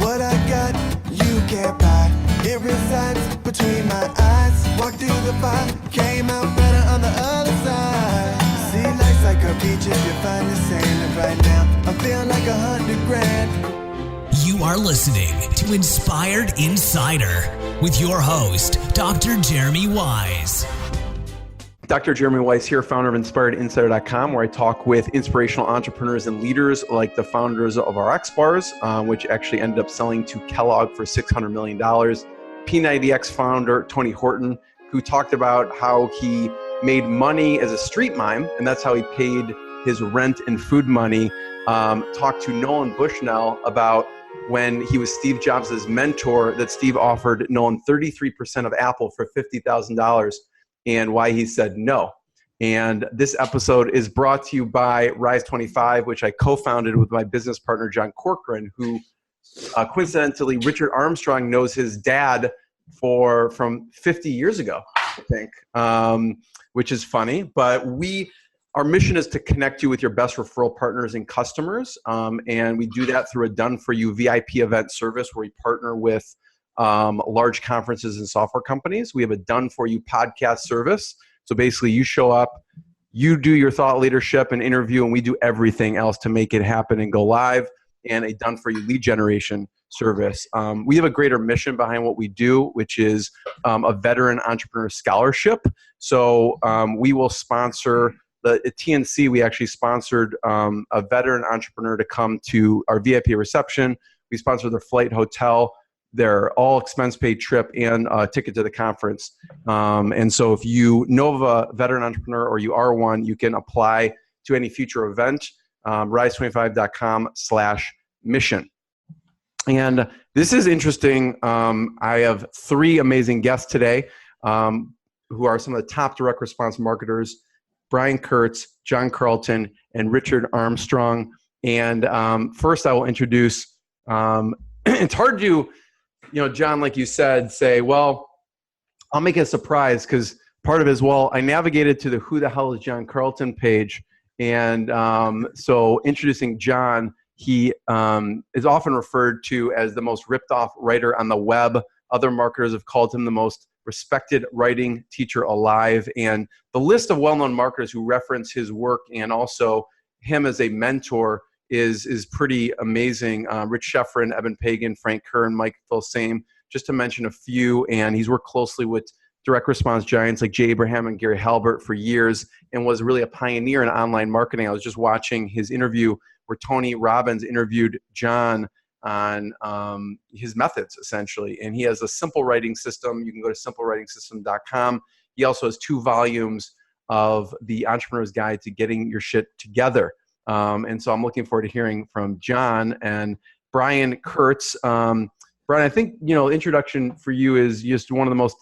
What I got, you can't buy. It resides between my eyes. Walked through the fire, came out better on the other side. See, life's like a beach if you find the sand. And right now, I feel like 100 grand. You are listening to Inspired Insider with your host, Dr. Jeremy Wise. Dr. Jeremy Wise here, founder of InspiredInsider.com, where I talk with inspirational entrepreneurs and leaders like the founders of our X bars, which actually ended up selling to Kellogg for $600 million. P90X founder Tony Horton, who talked about how he made money as a street mime, and that's how he paid his rent and food money. Talked to Nolan Bushnell about when he was Steve Jobs' mentor, that Steve offered Nolan 33% of Apple for $50,000. And why he said no. And this episode is brought to you by Rise 25, which I co-founded with my business partner, John Corcoran, who coincidentally, Richard Armstrong knows his dad from 50 years ago, I think, which is funny. But our mission is to connect you with your best referral partners and customers. And we do that through a done-for-you VIP event service where we partner with large conferences and software companies. We have a done-for-you podcast service. So basically, you show up, you do your thought leadership and interview, and we do everything else to make it happen and go live, and a done-for-you lead generation service. We have a greater mission behind what we do, which is a veteran entrepreneur scholarship. So we will sponsor at TNC. We actually sponsored a veteran entrepreneur to come to our VIP reception. We sponsor their flight, hotel, their all expense paid trip, and a ticket to the conference. And so if you know of a veteran entrepreneur or you are one, you can apply to any future event, rise25.com/mission. And this is interesting. I have three amazing guests today who are some of the top direct response marketers: Brian Kurtz, John Carlton, and Richard Armstrong. And first I will introduce, it's hard to, John, like you said, say, well, I'll make it a surprise, because part of it is, well, I navigated to the Who the Hell is John Carlton page. And so introducing John, he is often referred to as the most ripped off writer on the web. Other marketers have called him the most respected writing teacher alive. And the list of well-known marketers who reference his work and also him as a mentor is pretty amazing. Rich Schefrin, Eben Pagan, Frank Kern, Mike Filsame, just to mention a few. And he's worked closely with direct response giants like Jay Abraham and Gary Halbert for years, and was really a pioneer in online marketing. I was just watching his interview where Tony Robbins interviewed John on his methods, essentially. And he has a simple writing system. You can go to simplewritingsystem.com. He also has 2 volumes of the Entrepreneur's Guide to Getting Your Shit Together. And so I'm looking forward to hearing from John and Brian Kurtz. Brian, I think, introduction for you is just one of the most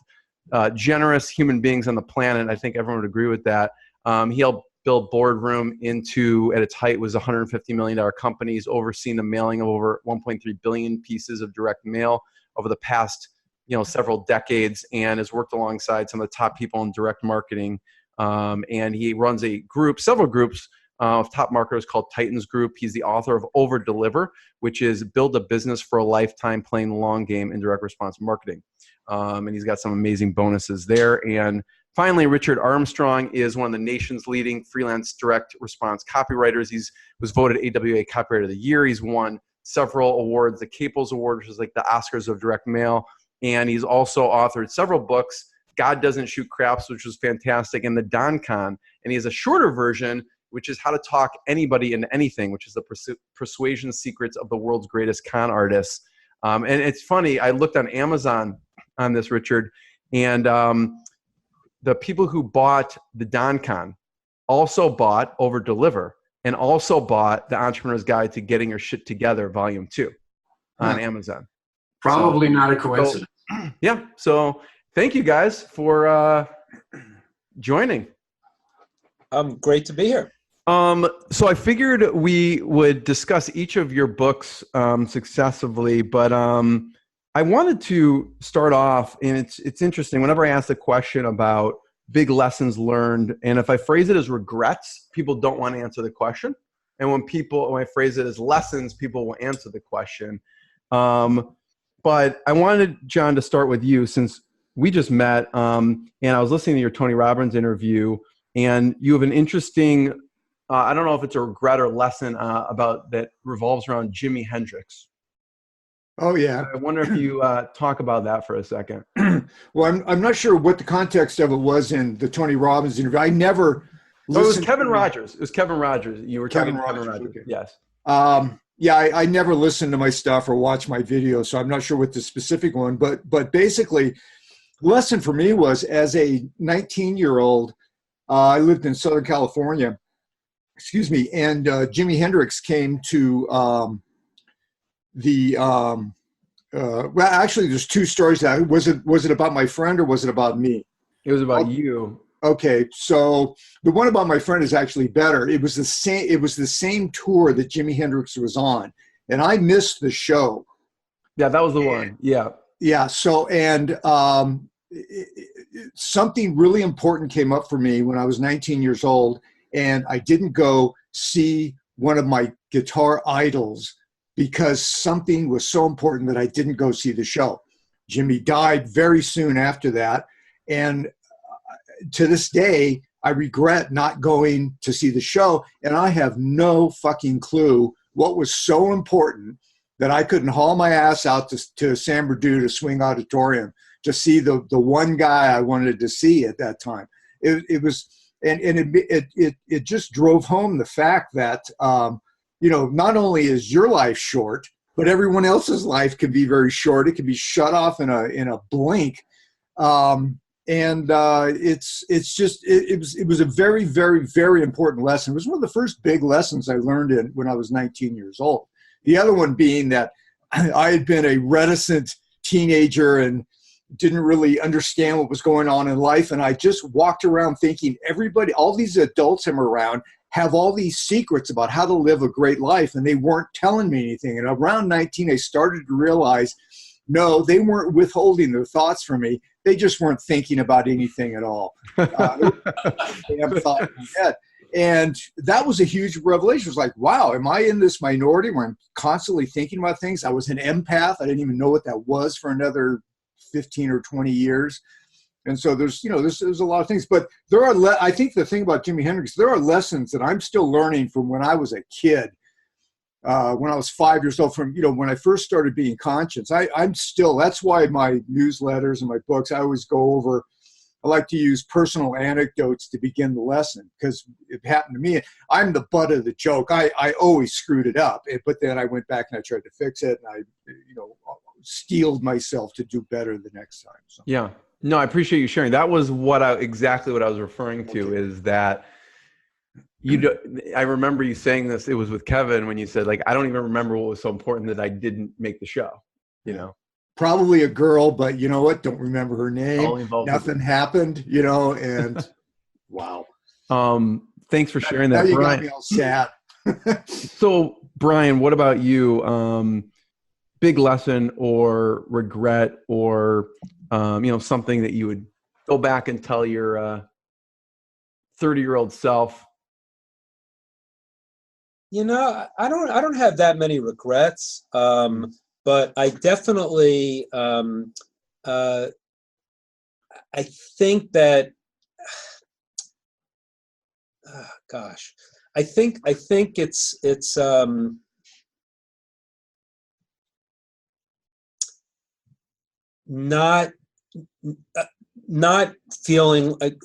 generous human beings on the planet. I think everyone would agree with that. He helped build Boardroom into, at its height, was a $150 million company. He's overseen the mailing of over 1.3 billion pieces of direct mail over the past, several decades, and has worked alongside some of the top people in direct marketing. And he runs several groups of top marketers called Titans Group. He's the author of Over Deliver, which is Build a Business for a Lifetime, Playing the Long Game in Direct Response Marketing. And he's got some amazing bonuses there. And finally, Richard Armstrong is one of the nation's leading freelance direct response copywriters. He was voted AWAI Copywriter of the Year. He's won several awards, the Caples Award, which is like the Oscars of direct mail. And he's also authored several books, God Doesn't Shoot Craps, which was fantastic, and the Don Con. And he has a shorter version, which is How to Talk Anybody into Anything, which is the persuasion secrets of the world's greatest con artists. And it's funny, I looked on Amazon on this, Richard, and the people who bought the Don Con also bought Over Deliver, and also bought The Entrepreneur's Guide to Getting Your Shit Together, Volume 2 on Amazon. Probably not a coincidence. Yeah. So thank you guys for joining. Great to be here. So I figured we would discuss each of your books successively, but I wanted to start off, and it's interesting, whenever I ask a question about big lessons learned, and if I phrase it as regrets, people don't want to answer the question. And when I phrase it as lessons, people will answer the question. But I wanted, John, to start with you since we just met, and I was listening to your Tony Robbins interview, and you have an interesting, I don't know if it's a regret or lesson about that revolves around Jimi Hendrix. Oh, yeah. I wonder if you talk about that for a second. Well, I'm not sure what the context of it was in the Tony Robbins interview. I never listened. It was Kevin Rogers. It was Kevin Rogers. You were talking to Kevin Rogers. Okay. Yes. Yeah, I never listen to my stuff or watch my videos, so I'm not sure what the specific one. But basically, the lesson for me was as a 19-year-old, I lived in Southern California. Excuse me, and Jimi Hendrix came to well, actually, there's two stories. Was it about my friend or was it about me? It was about you. Okay, so the one about my friend is actually better. It was the same tour that Jimi Hendrix was on, and I missed the show. Yeah, that was the one. Yeah. Yeah. So, and something really important came up for me when I was 19 years old, and I didn't go see one of my guitar idols because something was so important that I didn't go see the show. Jimmy died very soon after that, and to this day, I regret not going to see the show, and I have no fucking clue what was so important that I couldn't haul my ass out to San Bernardino to Swing Auditorium to see the one guy I wanted to see at that time. It was, and it just drove home the fact that, not only is your life short, but everyone else's life can be very short. It can be shut off in a blink. And it was a very, very, very important lesson. It was one of the first big lessons I learned when I was 19 years old. The other one being that I had been a reticent teenager and didn't really understand what was going on in life. And I just walked around thinking all these adults I'm around have all these secrets about how to live a great life. And they weren't telling me anything. And around 19, I started to realize, no, they weren't withholding their thoughts from me. They just weren't thinking about anything at all. And that was a huge revelation. It was like, wow, am I in this minority where I'm constantly thinking about things? I was an empath. I didn't even know what that was for another 15 or 20 years. And so there's a lot of things. But there are, I think the thing about Jimi Hendrix, there are lessons that I'm still learning from when I was a kid. When I was 5 years old, from when I first started being conscious, that's why my newsletters and my books, I always go over, I like to use personal anecdotes to begin the lesson, because it happened to me. I'm the butt of the joke. I always screwed it up, but then I went back and I tried to fix it, and I steeled myself to do better the next time. So. Yeah, no, I appreciate you sharing. That was exactly what I was referring to, is that I remember you saying this. It was with Kevin when you said, like, I don't even remember what was so important that I didn't make the show. Probably a girl, but you know what? Don't remember her name. Nothing happened. And wow. Thanks for sharing that. Now you Brian. got me all sad. So, Brian, what about you? Big lesson or regret, or something that you would go back and tell your 30-year-old self? I don't have that many regrets, but I definitely, I think that, I think it's not feeling like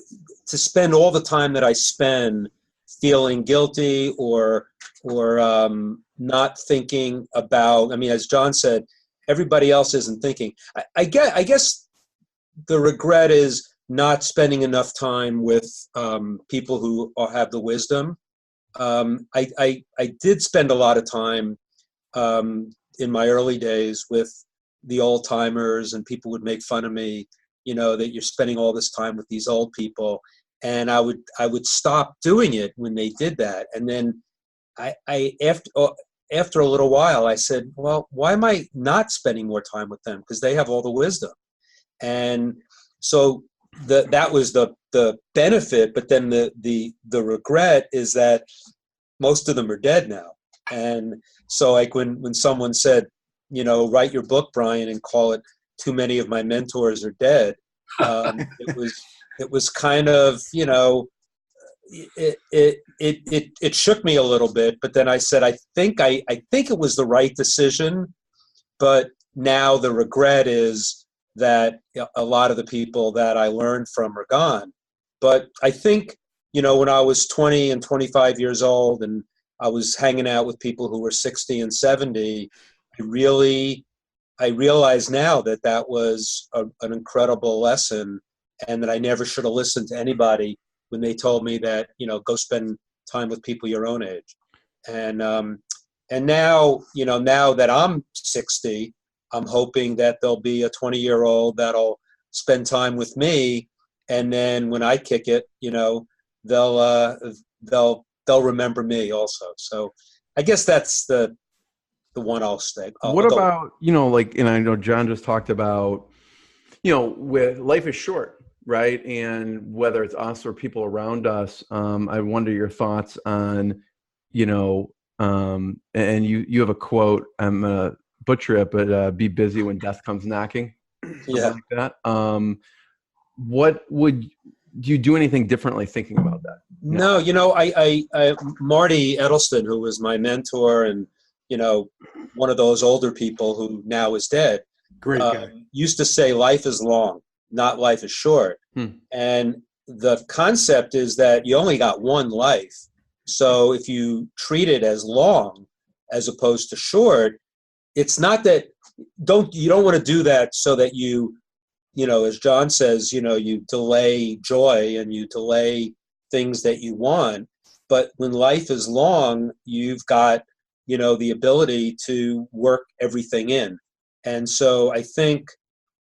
to spend all the time that I spend feeling guilty or not thinking about, as John said, everybody else isn't thinking. I guess the regret is not spending enough time with people who have the wisdom. I did spend a lot of time in my early days with the old timers, and people would make fun of me, that you're spending all this time with these old people. And I would stop doing it when they did that. And then after a little while, I said, well, why am I not spending more time with them? Because they have all the wisdom. And so that was the benefit. But then the regret is that most of them are dead now. And so like when someone said, write your book, Brian, and call it "Too Many of My Mentors Are Dead." It was kind of, it shook me a little bit, but then I said, I think it was the right decision, but now the regret is that a lot of the people that I learned from are gone. But I think, when I was 20 and 25 years old and I was hanging out with people who were 60 and 70, I realize now that was an incredible lesson, and that I never should have listened to anybody when they told me that, go spend time with people your own age. And now, now that I'm 60, I'm hoping that there'll be a 20-year-old that'll spend time with me. And then when I kick it, they'll remember me also. So I guess that's the one I'll stay. What about, and I know John just talked about, with life is short, right? And whether it's us or people around us, I wonder your thoughts on, and you have a quote, I'm going to butcher it, but be busy when death comes knocking. Yeah. Like that. Do you do anything differently thinking about that? No, I Marty Edelston, who was my mentor and, one of those older people who now is dead, Great guy. used to say life is long, not life is short. And the concept is that you only got one life. So if you treat it as long as opposed to short, it's not that you don't want to do that so that you, as John says, you delay joy and you delay things that you want. But when life is long, you've got, the ability to work everything in. And so I think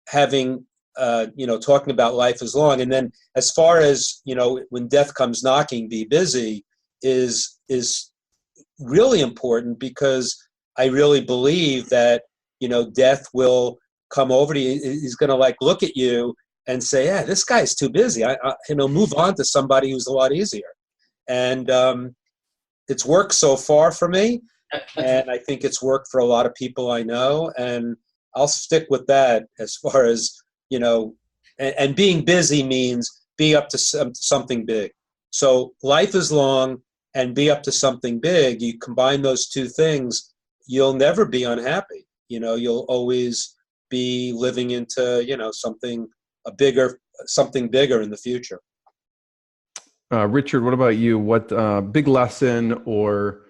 having, talking about life is long. And then as far as, when death comes knocking, be busy is really important, because I really believe that, death will come over to you. He's going to look at you and say, yeah, this guy's too busy. I move on to somebody who's a lot easier. And it's worked so far for me. And I think it's worked for a lot of people I know. And I'll stick with that as far as, and being busy means be up to something big. So life is long and be up to something big. You combine those two things, you'll never be unhappy. You'll always be living into, something bigger in the future. Richard, what about you? What big lesson or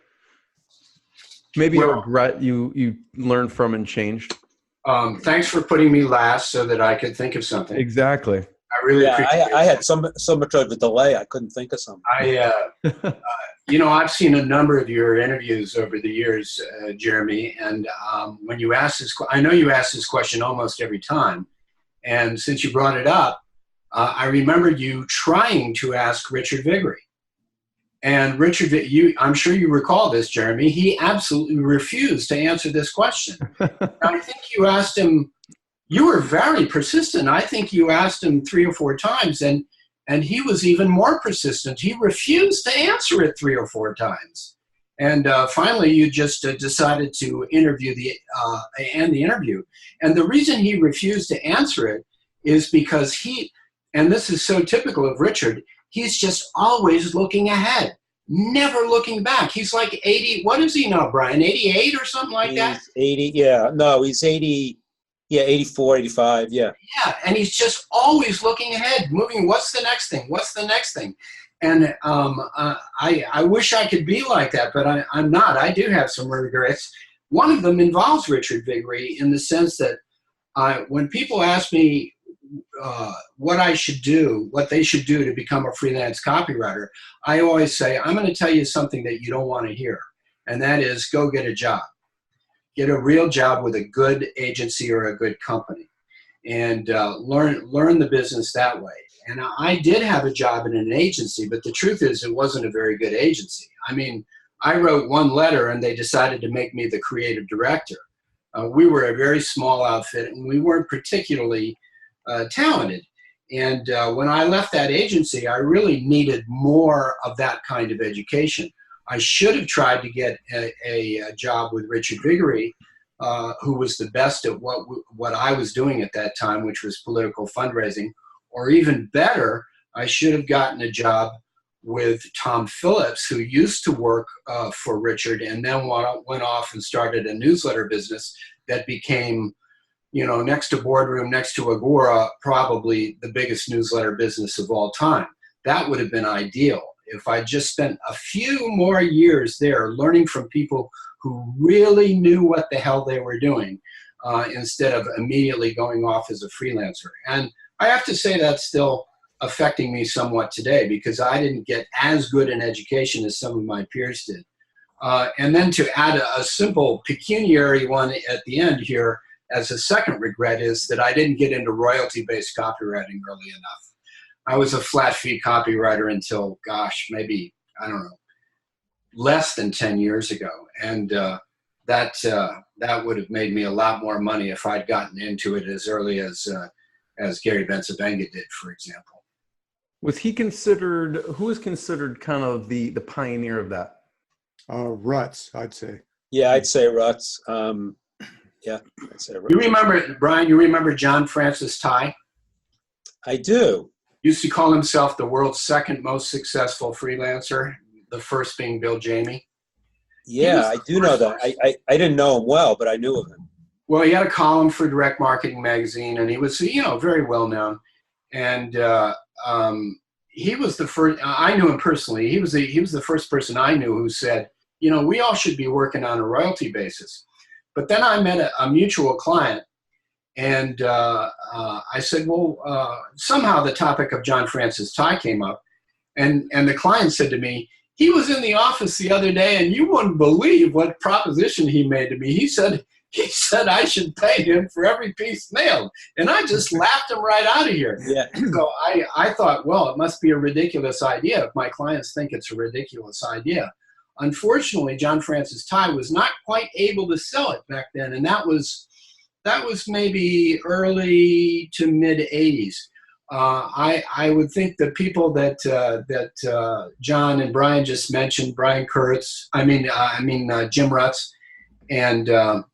maybe a regret you learned from and changed? Thanks for putting me last so that I could think of something. Exactly. I really appreciate it. I had so much of a delay, I couldn't think of something. I've seen a number of your interviews over the years, Jeremy, and when you ask this, I know you ask this question almost every time, and since you brought it up, I remember you trying to ask Richard Viguerie. And Richard, I'm sure you recall this, Jeremy, he absolutely refused to answer this question. I think you asked him, you were very persistent. I think you asked him 3 or 4 times, and he was even more persistent. He refused to answer it 3 or 4 times. And finally, you just decided to end the interview. And the reason he refused to answer it is because and this is so typical of Richard, he's just always looking ahead, never looking back. He's like 80, what is he now, Brian, 88 or something like that? 80, yeah. No, he's 80, yeah, 84, 85, yeah. Yeah, and he's just always looking ahead, moving, what's the next thing? What's the next thing? And I wish I could be like that, but I'm not. I do have some regrets. One of them involves Richard Viguerie in the sense that when people ask me what they should do to become a freelance copywriter, I always say, I'm going to tell you something that you don't want to hear, and that is go get a job. Get a real job with a good agency or a good company, and learn the business that way. And I did have a job in an agency, but the truth is it wasn't a very good agency. I mean, I wrote one letter and they decided to make me the creative director. We were a very small outfit and we weren't particularly talented. And when I left that agency, I really needed more of that kind of education. I should have tried to get a job with Richard Viguerie, who was the best at what I was doing at that time, which was political fundraising. Or even better, I should have gotten a job with Tom Phillips, who used to work for Richard and then went off and started a newsletter business that became, next to Boardroom, next to AWAI, probably the biggest newsletter business of all time. That would have been ideal if I just spent a few more years there learning from people who really knew what the hell they were doing instead of immediately going off as a freelancer. And I have to say that's still affecting me somewhat today because I didn't get as good an education as some of my peers did. And then to add a simple pecuniary one at the end here as a second regret is that I didn't get into royalty-based copywriting early enough. I was a flat fee copywriter until, maybe, less than 10 years ago. And that would have made me a lot more money if I'd gotten into it as early as Gary Bencivenga did, for example. Who is considered kind of the pioneer of that? Rutz, I'd say. Yeah, I'd say Rutz. I'd say Rutz. You remember, Brian, you remember John Francis Tye? I do. Used to call himself the world's second most successful freelancer, the first being Bill Jamie. Yeah, I do know that. I didn't know him well, but I knew of him. Well, he had a column for Direct Marketing Magazine, and he was, very well known. And he was the first. I knew him personally. He was the first person I knew who said, we all should be working on a royalty basis. But then I met a mutual client, and I said, well, somehow the topic of John Francis Tye came up, and the client said to me, he was in the office the other day, and you wouldn't believe what proposition he made to me. He said I should pay him for every piece mailed. And I just laughed him right out of here. Yeah. So I thought, well, it must be a ridiculous idea if my clients think it's a ridiculous idea. Unfortunately, John Francis Tye was not quite able to sell it back then. And that was maybe early to mid 80s. I would think the people that John and Brian just mentioned, Brian Kurtz, Jim Rutz, and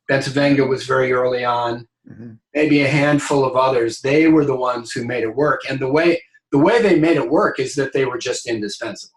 Bencivenga was very early on. Mm-hmm. Maybe a handful of others. They were the ones who made it work, and the way they made it work is that they were just indispensable.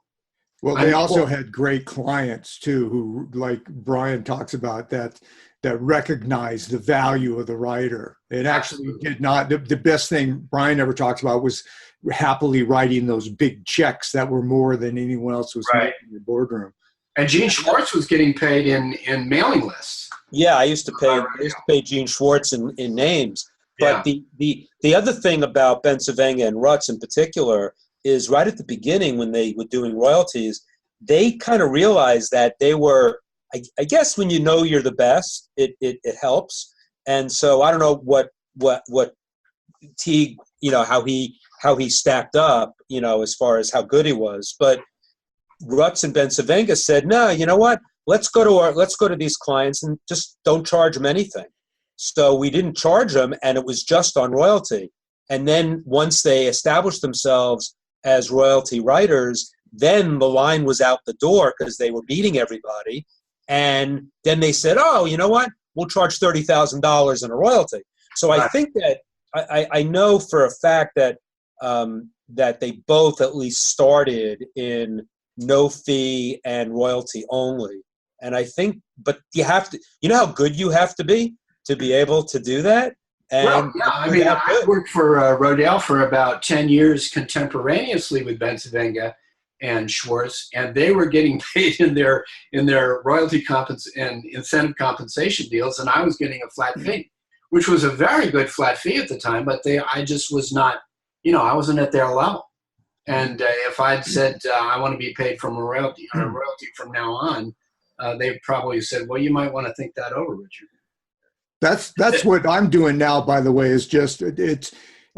Well, they also had great clients too, who, like Brian talks about, that recognized the value of the writer. It actually did not. The best thing Brian ever talks about was happily writing those big checks that were more than anyone else was making in the boardroom. And Gene Schwartz was getting paid in mailing lists. Yeah, I used to pay Gene Schwartz in names. But the other thing about Bencivenga and Rutz in particular is right at the beginning when they were doing royalties, they kind of realized that they were, I guess when you know you're the best, it helps. And so I don't know what Teague, how he stacked up, as far as how good he was. But Rutz and Bencivenga said, no, you know what? Let's go to these clients and just don't charge them anything. So we didn't charge them, and it was just on royalty. And then once they established themselves as royalty writers, then the line was out the door because they were beating everybody. And then they said, oh, you know what? We'll charge $30,000 in a royalty. So I think that I know for a fact that that they both at least started in no fee and royalty only. And I think, but you have to, how good you have to be able to do that. And I worked for Rodale for about 10 years contemporaneously with Bencivenga and Schwartz, and they were getting paid in their royalty and incentive compensation deals, and I was getting a flat fee, which was a very good flat fee at the time, but I just was not, I wasn't at their level. And if I'd said I want to be paid from a royalty from now on, they probably said, well, you might want to think that over, Richard. That's what I'm doing now, by the way, is just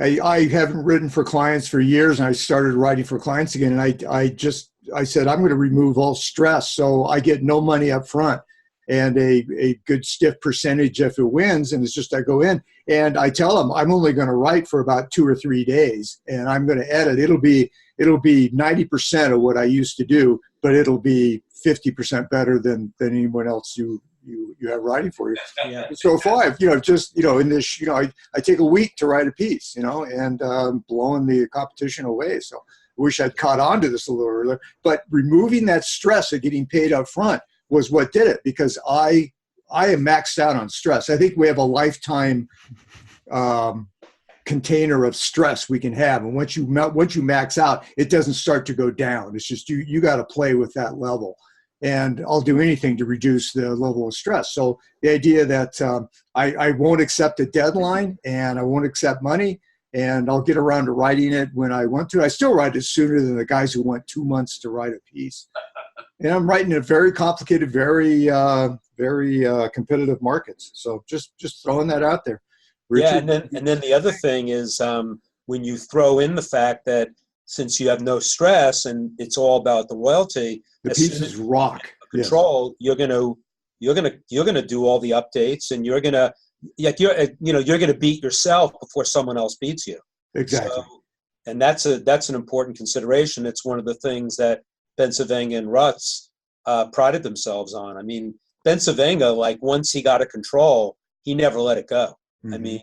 I haven't written for clients for years, and I started writing for clients again. And I said, I'm going to remove all stress. So I get no money up front and a good stiff percentage if it wins. And it's just, I go in and I tell them I'm only going to write for about 2 or 3 days, and I'm going to edit. It'll be 90% of what I used to do, but it'll be 50% better than anyone else have writing for you. Yeah. So if I, just, in this, I take a week to write a piece, and blowing the competition away. So I wish I'd caught on to this a little earlier, but removing that stress of getting paid up front was what did it, because I am maxed out on stress. I think we have a lifetime container of stress we can have, and once you max out, it doesn't start to go down. It's just you got to play with that level, and I'll do anything to reduce the level of stress. So the idea that I won't accept a deadline and I won't accept money, and I'll get around to writing it when I want to. I still write it sooner than the guys who want 2 months to write a piece. And I'm writing in very complicated, very competitive markets. So just throwing that out there. Richard? Yeah, and then the other thing is when you throw in the fact that since you have no stress and it's all about the royalty, the pieces rock. Control. Yes. You're gonna do all the updates, and you're gonna beat yourself before someone else beats you. Exactly. So, and that's an important consideration. It's one of the things that Bensavenga and Rutz prided themselves on. I mean, Bensavenga, like once he got a control, he never let it go. Mm-hmm. I mean,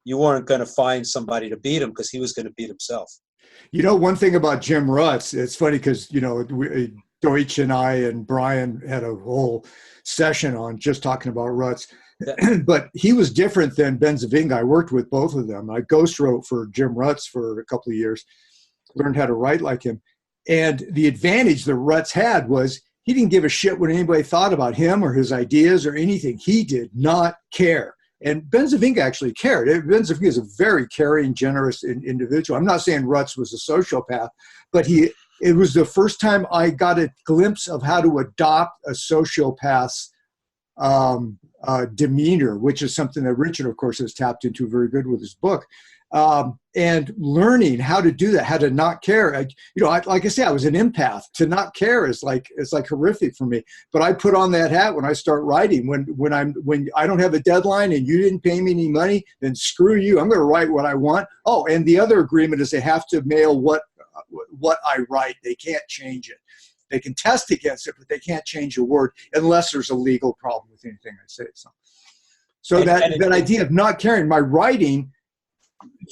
you weren't going to find somebody to beat him because he was going to beat himself. One thing about Jim Rutz, it's funny because, Deutsch and I and Brian had a whole session on just talking about Rutz. Yeah. But he was different than Bensavenga. I worked with both of them. I ghost wrote for Jim Rutz for a couple of years, learned how to write like him. And the advantage that Rutz had was he didn't give a shit what anybody thought about him or his ideas or anything. He did not care. And Bensavenga actually cared. Bensavenga is a very caring, generous individual. I'm not saying Rutz was a sociopath, but it was the first time I got a glimpse of how to adopt a sociopath's demeanor, which is something that Richard, of course, has tapped into very good with his book. And learning how to do that, how to not care. Like I say, I was an empath. To not care is like horrific for me. But I put on that hat when I start writing. When I don't have a deadline and you didn't pay me any money, then screw you. I'm going to write what I want. Oh, and the other agreement is they have to mail what I write. They can't change it. They can test against it, but they can't change a word unless there's a legal problem with anything I say. So that idea of not caring, my writing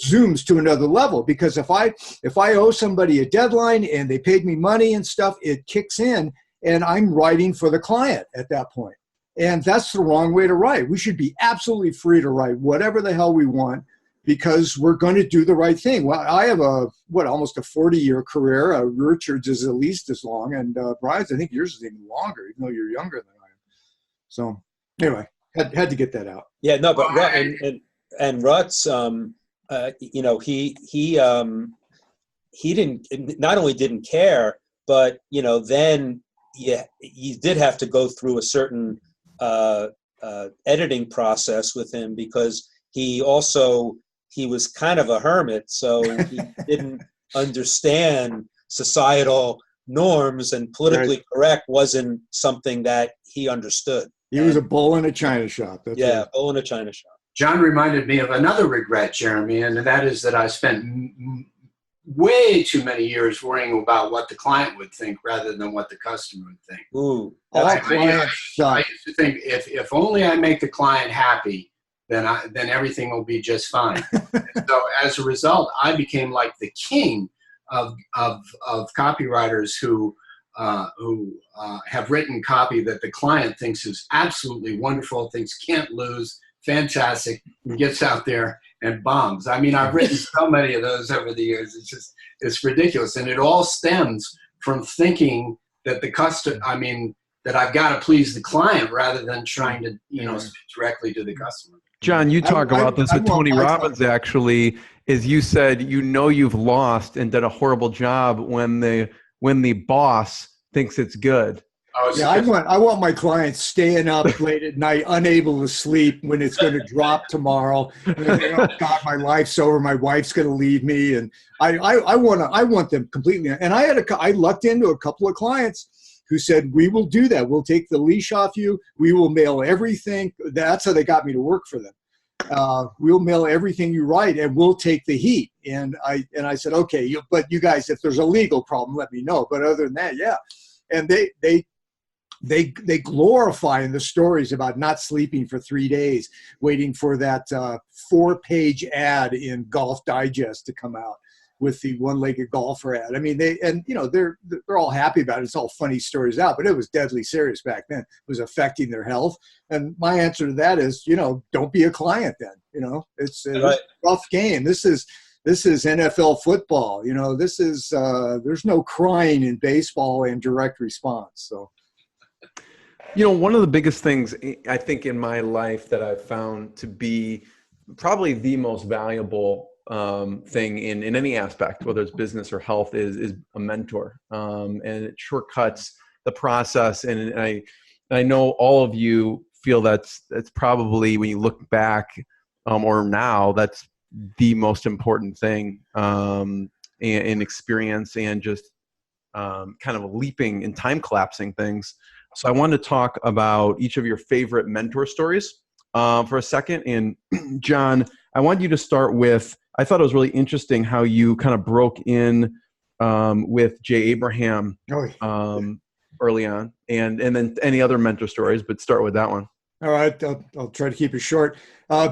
zooms to another level, because if I owe somebody a deadline and they paid me money and stuff, it kicks in and I'm writing for the client at that point. And that's the wrong way to write. We should be absolutely free to write whatever the hell we want because we're going to do the right thing. Well, I have almost a 40-year career. Richard's is at least as long, and Brian's, I think yours is even longer, even though you're younger than I am. So anyway, had to get that out. Yeah, no, but and Rutz, he didn't, not only didn't care, but then you did have to go through a certain editing process with him, because he was kind of a hermit, so he didn't understand societal norms, and politically correct wasn't something that he understood. He was a bull in a china shop. Bull in a china shop. John reminded me of another regret, Jeremy, and that is that I spent way too many years worrying about what the client would think rather than what the customer would think. Ooh, I used to think if only I make the client happy, then everything will be just fine. So as a result, I became like the king of copywriters who have written copy that the client thinks is absolutely wonderful, thinks can't lose, fantastic, and gets out there and bombs. I mean, I've written so many of those over the years. It's ridiculous. And it all stems from thinking that that I've got to please the client rather than trying to, speak directly to the customer. John, you talk about this with Tony Robbins, actually, is you said, you've lost and done a horrible job when the boss thinks it's good. Yeah, I want my clients staying up late at night, unable to sleep when it's going to drop tomorrow. Oh God, my life's over. My wife's going to leave me, and I want them completely. And I lucked into a couple of clients who said, "We will do that. We'll take the leash off you. We will mail everything." That's how they got me to work for them. We'll mail everything you write, and we'll take the heat. And I said, okay, but you guys, if there's a legal problem, let me know. But other than that, yeah. And they they glorify in the stories about not sleeping for 3 days, waiting for that 4-page ad in Golf Digest to come out with the one-legged golfer ad. I mean, they're all happy about it. It's all funny stories out, but it was deadly serious back then. It was affecting their health. And my answer to that is, don't be a client then. It's a rough game. This is NFL football. This is there's no crying in baseball and direct response. So. One of the biggest things I think in my life that I've found to be probably the most valuable thing in any aspect, whether it's business or health, is a mentor. And it shortcuts the process. And I know all of you feel that's probably, when you look back or now, that's the most important thing in experience and just kind of leaping and time collapsing things. So I wanted to talk about each of your favorite mentor stories for a second. And John, I want you to start with, I thought it was really interesting how you kind of broke in with Jay Abraham early on, and then any other mentor stories, but start with that one. All right, I'll try to keep it short.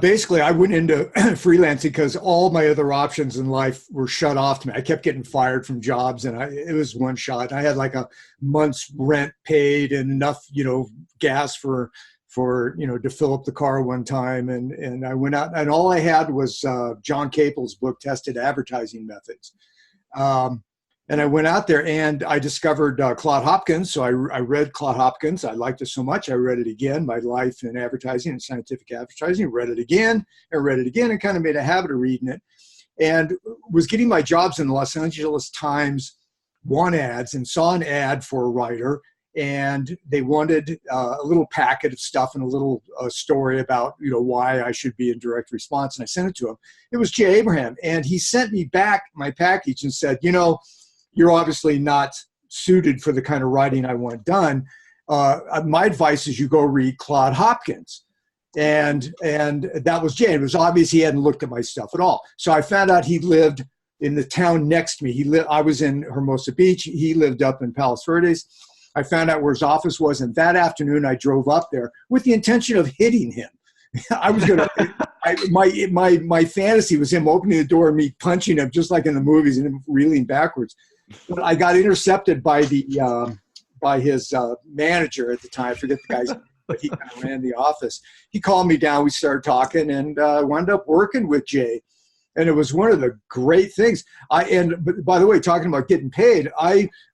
Basically, I went into freelancing because all my other options in life were shut off to me. I kept getting fired from jobs, and it was one shot. I had like a month's rent paid and enough, gas for to fill up the car one time. And I went out, and all I had was John Caples' book, Tested Advertising Methods. And I went out there and I discovered Claude Hopkins. So I read Claude Hopkins. I liked it so much. I read it again, My Life in Advertising and Scientific Advertising. Read it again and kind of made a habit of reading it. And was getting my jobs in the Los Angeles Times want ads and saw an ad for a writer. And they wanted a little packet of stuff and a little story about, why I should be in direct response. And I sent it to him. It was Jay Abraham. And he sent me back my package and said, you're obviously not suited for the kind of writing I want done. My advice is you go read Claude Hopkins. And that was Jay. It was obvious he hadn't looked at my stuff at all. So I found out he lived in the town next to me. I was in Hermosa Beach. He lived up in Palos Verdes. I found out where his office was. And that afternoon I drove up there with the intention of hitting him. I was going to, my fantasy was him opening the door and me punching him just like in the movies and him reeling backwards. But I got intercepted by his manager at the time. I forget the guy's name, but he kind of ran the office. He called me down. We started talking and wound up working with Jay. And it was one of the great things. But by the way, talking about getting paid,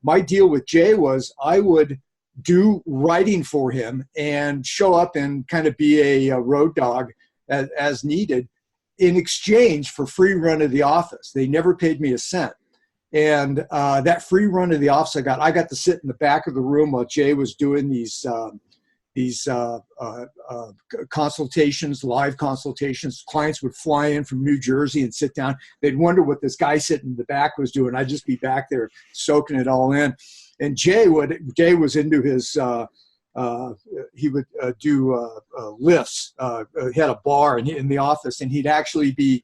my deal with Jay was I would do writing for him and show up and kind of be a road dog as needed in exchange for free run of the office. They never paid me a cent. And that free run of the office I got to sit in the back of the room while Jay was doing these consultations, live consultations. Clients would fly in from New Jersey and sit down. They'd wonder what this guy sitting in the back was doing. I'd just be back there soaking it all in. And Jay was into his, he would do lifts. He had a bar in the office, and he'd actually be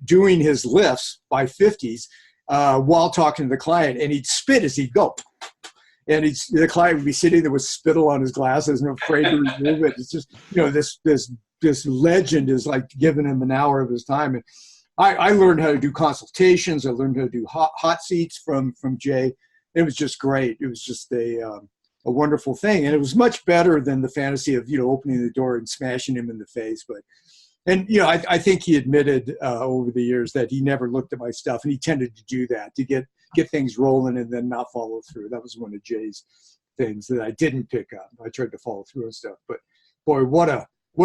doing his lifts by 50s while talking to the client, and he'd spit as he'd go. And the client would be sitting there with spittle on his glasses and afraid to remove it. It's just, this legend is like giving him an hour of his time. And I learned how to do consultations. I learned how to do hot seats from Jay. It was just great. It was just a wonderful thing. And it was much better than the fantasy of, opening the door and smashing him in the face. I think he admitted over the years that he never looked at my stuff, and he tended to do that to get things rolling and then not follow through. That was one of Jay's things that I didn't pick up. I tried to follow through and stuff, but boy, what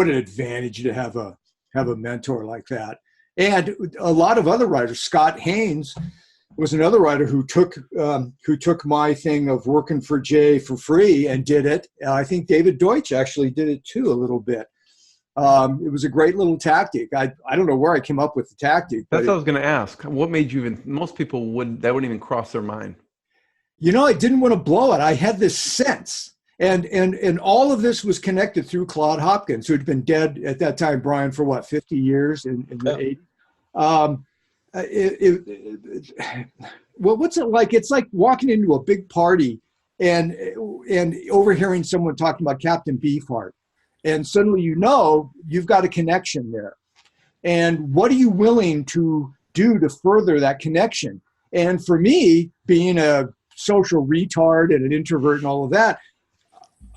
an advantage to have a mentor like that. And a lot of other writers. Scott Haynes was another writer who took my thing of working for Jay for free and did it. I think David Deutsch actually did it too a little bit. It was a great little tactic. I don't know where I came up with the tactic. That's what I was going to ask. What made you most people wouldn't even cross their mind. I didn't want to blow it. I had this sense. And all of this was connected through Claude Hopkins, who had been dead at that time, Brian, for 50 years in the 80s. What's it like? It's like walking into a big party and overhearing someone talking about Captain Beefheart, and suddenly you've got a connection there. And what are you willing to do to further that connection? And for me, being a social retard and an introvert and all of that,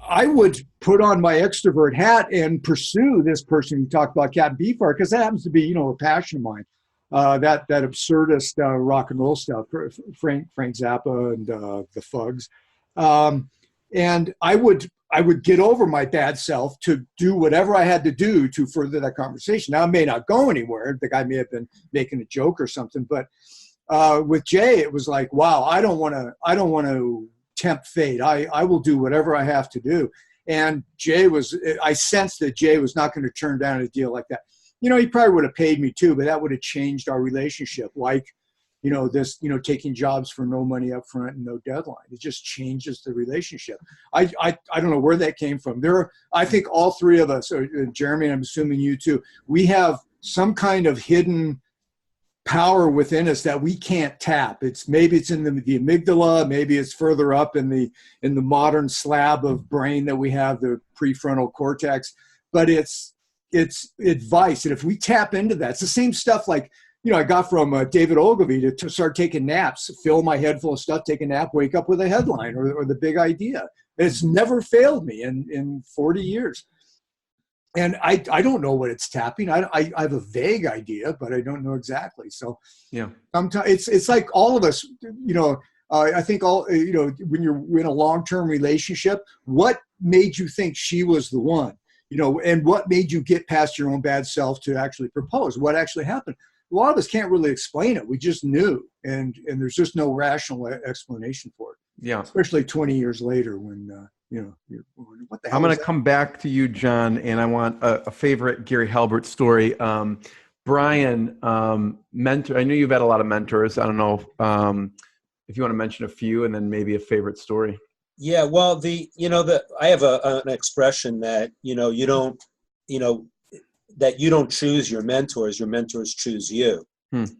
I would put on my extrovert hat and pursue this person who talked about Captain Beefheart, because that happens to be, a passion of mine. That absurdist rock and roll stuff, Frank Zappa and the Fugs. And I would get over my bad self to do whatever I had to do to further that conversation. Now, it may not go anywhere. The guy may have been making a joke or something, but with Jay, it was like, wow, I don't want to tempt fate. I will do whatever I have to do. And I sensed that Jay was not going to turn down a deal like that. He probably would have paid me too, but that would have changed our relationship. Like, taking jobs for no money up front and no deadline. It just changes the relationship. I don't know where that came from. I think all three of us, Jeremy, and I'm assuming you too, we have some kind of hidden power within us that we can't tap. Maybe it's in the amygdala, maybe it's further up in the modern slab of brain that we have, the prefrontal cortex, but it's advice. And if we tap into that, it's the same stuff like, I got from David Ogilvy to start taking naps, fill my head full of stuff, take a nap, wake up with a headline or the big idea. It's never failed me in 40 years. And I don't know what it's tapping. I have a vague idea, but I don't know exactly. So yeah, sometimes it's like all of us, I think when you're in a long-term relationship, what made you think she was the one, and what made you get past your own bad self to actually propose? What actually happened? A lot of us can't really explain it. We just knew, and there's just no rational explanation for it. Yeah, especially 20 years later when what the hell? I'm going to come back to you, John, and I want a favorite Gary Halbert story. Brian, mentor. I know you've had a lot of mentors. I don't know if you want to mention a few, and then maybe a favorite story. Yeah, well, I have an expression that you don't choose your mentors choose you.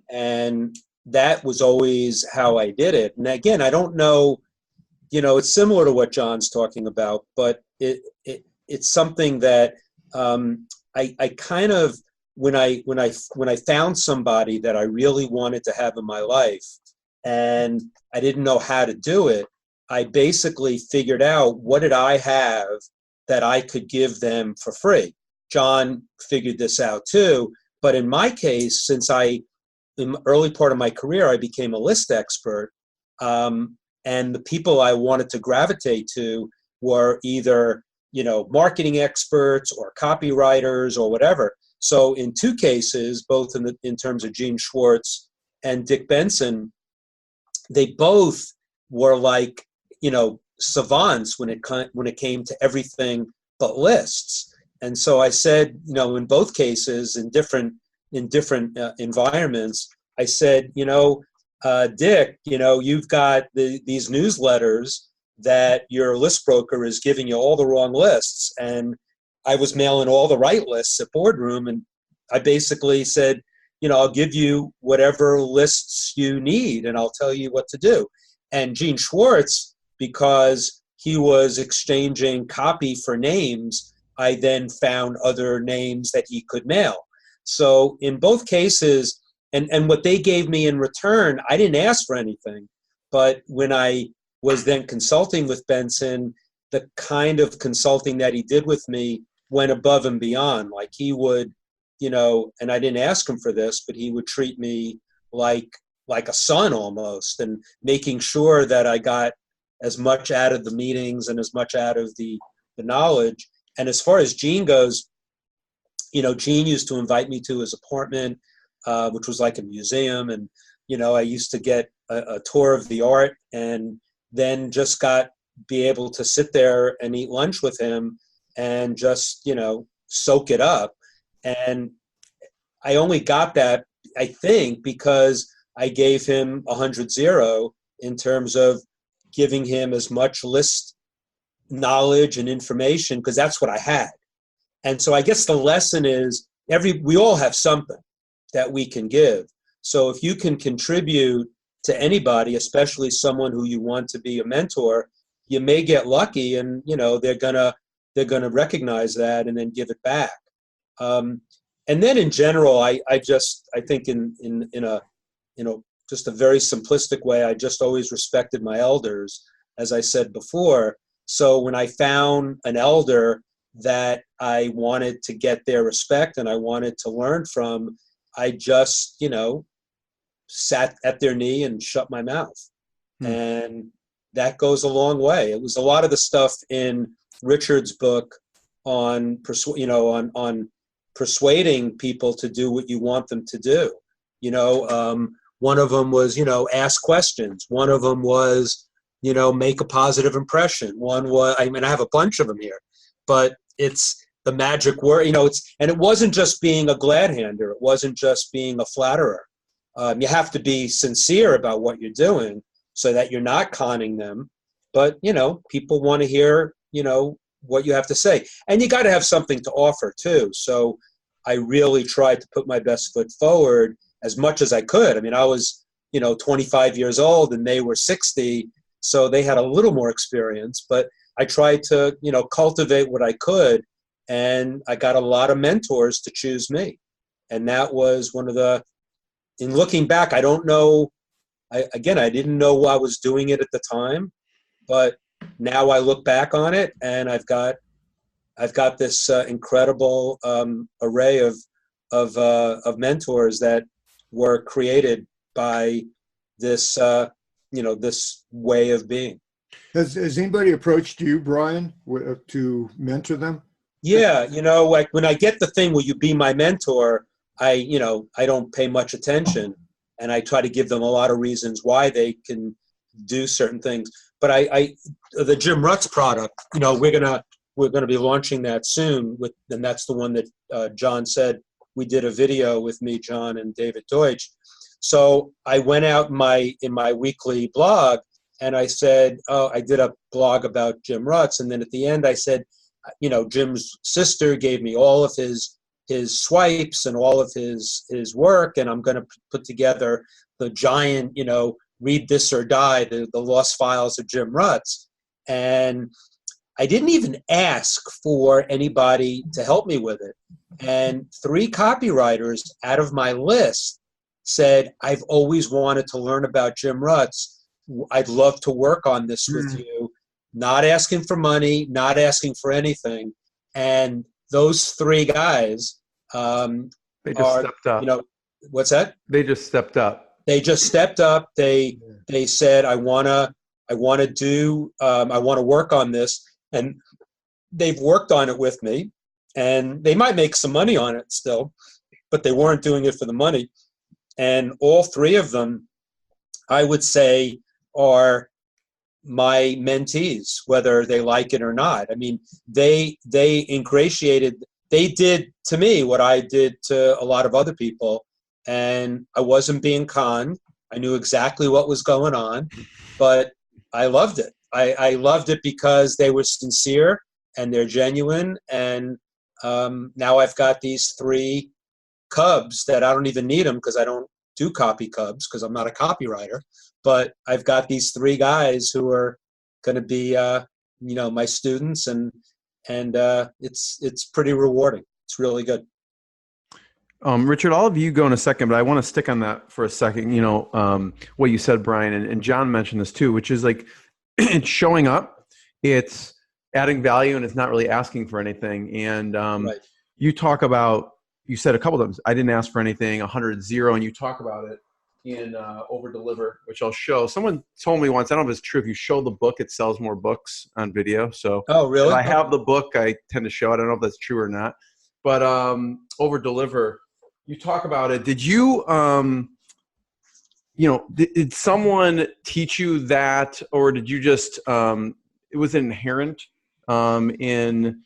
And that was always how I did it. And again, I don't know, it's similar to what John's talking about, but it's something that I kind of, when I found somebody that I really wanted to have in my life and I didn't know how to do it, I basically figured out what did I have that I could give them for free. John figured this out too, but in my case, since in the early part of my career, I became a list expert, and the people I wanted to gravitate to were either, marketing experts or copywriters or whatever. So in two cases, both in terms of Gene Schwartz and Dick Benson, they both were like, savants when it came to everything but lists. And so I said, in both cases, in different environments, I said, Dick, you've got these newsletters that your list broker is giving you all the wrong lists. And I was mailing all the right lists at Boardroom. And I basically said, I'll give you whatever lists you need and I'll tell you what to do. And Gene Schwartz, because he was exchanging copy for names, I then found other names that he could mail. So in both cases, and what they gave me in return, I didn't ask for anything. But when I was then consulting with Benson, the kind of consulting that he did with me went above and beyond. Like he would, and I didn't ask him for this, but he would treat me like a son almost, and making sure that I got as much out of the meetings and as much out of the knowledge. And as far as Gene goes, Gene used to invite me to his apartment, which was like a museum. And, I used to get a tour of the art and then just be able to sit there and eat lunch with him and just, soak it up. And I only got that, I think, because I gave him 100-0 in terms of giving him as much list knowledge and information, because that's what I had. And so I guess the lesson is we all have something that we can give. So if you can contribute to anybody, especially someone who you want to be a mentor, you may get lucky, and they're gonna recognize that and then give it back. And then in general, I think in a just a very simplistic way, I just always respected my elders, as I said before. So when I found an elder that I wanted to get their respect and I wanted to learn from, I just, sat at their knee and shut my mouth. And that goes a long way. It was a lot of the stuff in Richard's book on persuading people to do what you want them to do. One of them was, ask questions. One of them was, make a positive impression. One was, I have a bunch of them here, but it's the magic word, and it wasn't just being a glad hander. It wasn't just being a flatterer. You have to be sincere about what you're doing so that you're not conning them. But, people want to hear, what you have to say. And you got to have something to offer too. So I really tried to put my best foot forward as much as I could. I was, 25 years old and they were 60. So they had a little more experience, but I tried to, cultivate what I could. And I got a lot of mentors to choose me. And that was one of the, in looking back, I don't know, I didn't know I was doing it at the time, but now I look back on it and I've got this incredible array of mentors that were created by this, this way of being. Has anybody approached you, Brian, to mentor them? Yeah, like when I get the thing, will you be my mentor? I don't pay much attention, and I try to give them a lot of reasons why they can do certain things. But the Jim Rutz product, we're gonna be launching that soon. And that's the one that John said we did a video with me, John, and David Deutsch. So I went out in my weekly blog, and I said, I did a blog about Jim Rutz, and then at the end I said, Jim's sister gave me all of his swipes and all of his work, and I'm going to put together the giant, read this or die, the lost files of Jim Rutz. And I didn't even ask for anybody to help me with it. And 3 copywriters out of my list said, I've always wanted to learn about Jim Rutz. I'd love to work on this with you. Not asking for money, not asking for anything. And those 3 guys they just stepped up. What's that? They just stepped up. They just stepped up. They said, I want to work on this. And they've worked on it with me. And they might make some money on it still, but they weren't doing it for the money. And all 3 of them, I would say, are my mentees, whether they like it or not. They did to me what I did to a lot of other people, and I wasn't being conned. I knew exactly what was going on, but I loved it. I loved it because they were sincere and they're genuine. And now I've got these 3 cubs that I don't even need them because I don't do copy cubs because I'm not a copywriter. But I've got these 3 guys who are going to be, my students, and it's pretty rewarding. It's really good. Richard, all of you go in a second, but I want to stick on that for a second. What you said, Brian, and John mentioned this too, which is like it's showing up, it's adding value, and it's not really asking for anything. And Right. You said a couple of times, I didn't ask for anything, 100, 0, and you talk about it in Over Deliver, which I'll show. Someone told me once, I don't know if it's true, if you show the book, it sells more books on video. So Oh, really? if I have the book, I tend to show it. I don't know if that's true or not. But Over Deliver, you talk about it. Did you, did someone teach you that, or did you just, it was inherent in,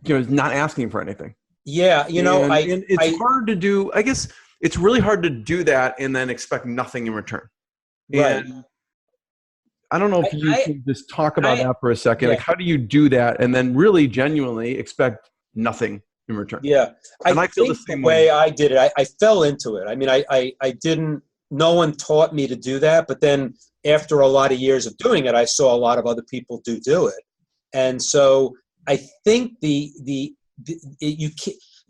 not asking for anything? Yeah, and it's hard to do. I guess it's really hard to do that and then expect nothing in return. Right. And I don't know if you can just talk about that for a second. Yeah. Like, how do you do that and then really genuinely expect nothing in return? Yeah. And I feel think the same way I did it, I fell into it. I didn't, no one taught me to do that, but then after a lot of years of doing it, I saw a lot of other people do it. And so I think you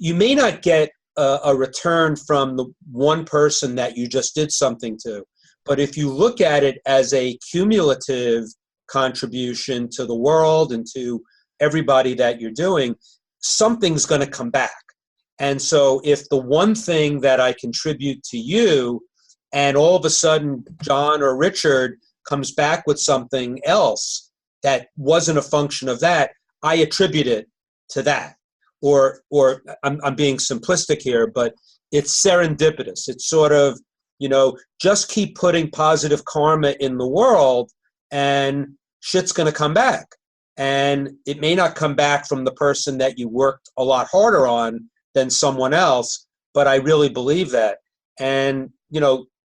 may not get a return from the one person that you just did something to, but if you look at it as a cumulative contribution to the world and to everybody that you're doing, something's going to come back. And so if the one thing that I contribute to you, and all of a sudden John or Richard comes back with something else that wasn't a function of that, I attribute it to that. Or I'm being simplistic here, but it's serendipitous. It's sort of, just keep putting positive karma in the world and shit's going to come back. And it may not come back from the person that you worked a lot harder on than someone else, but I really believe that. And,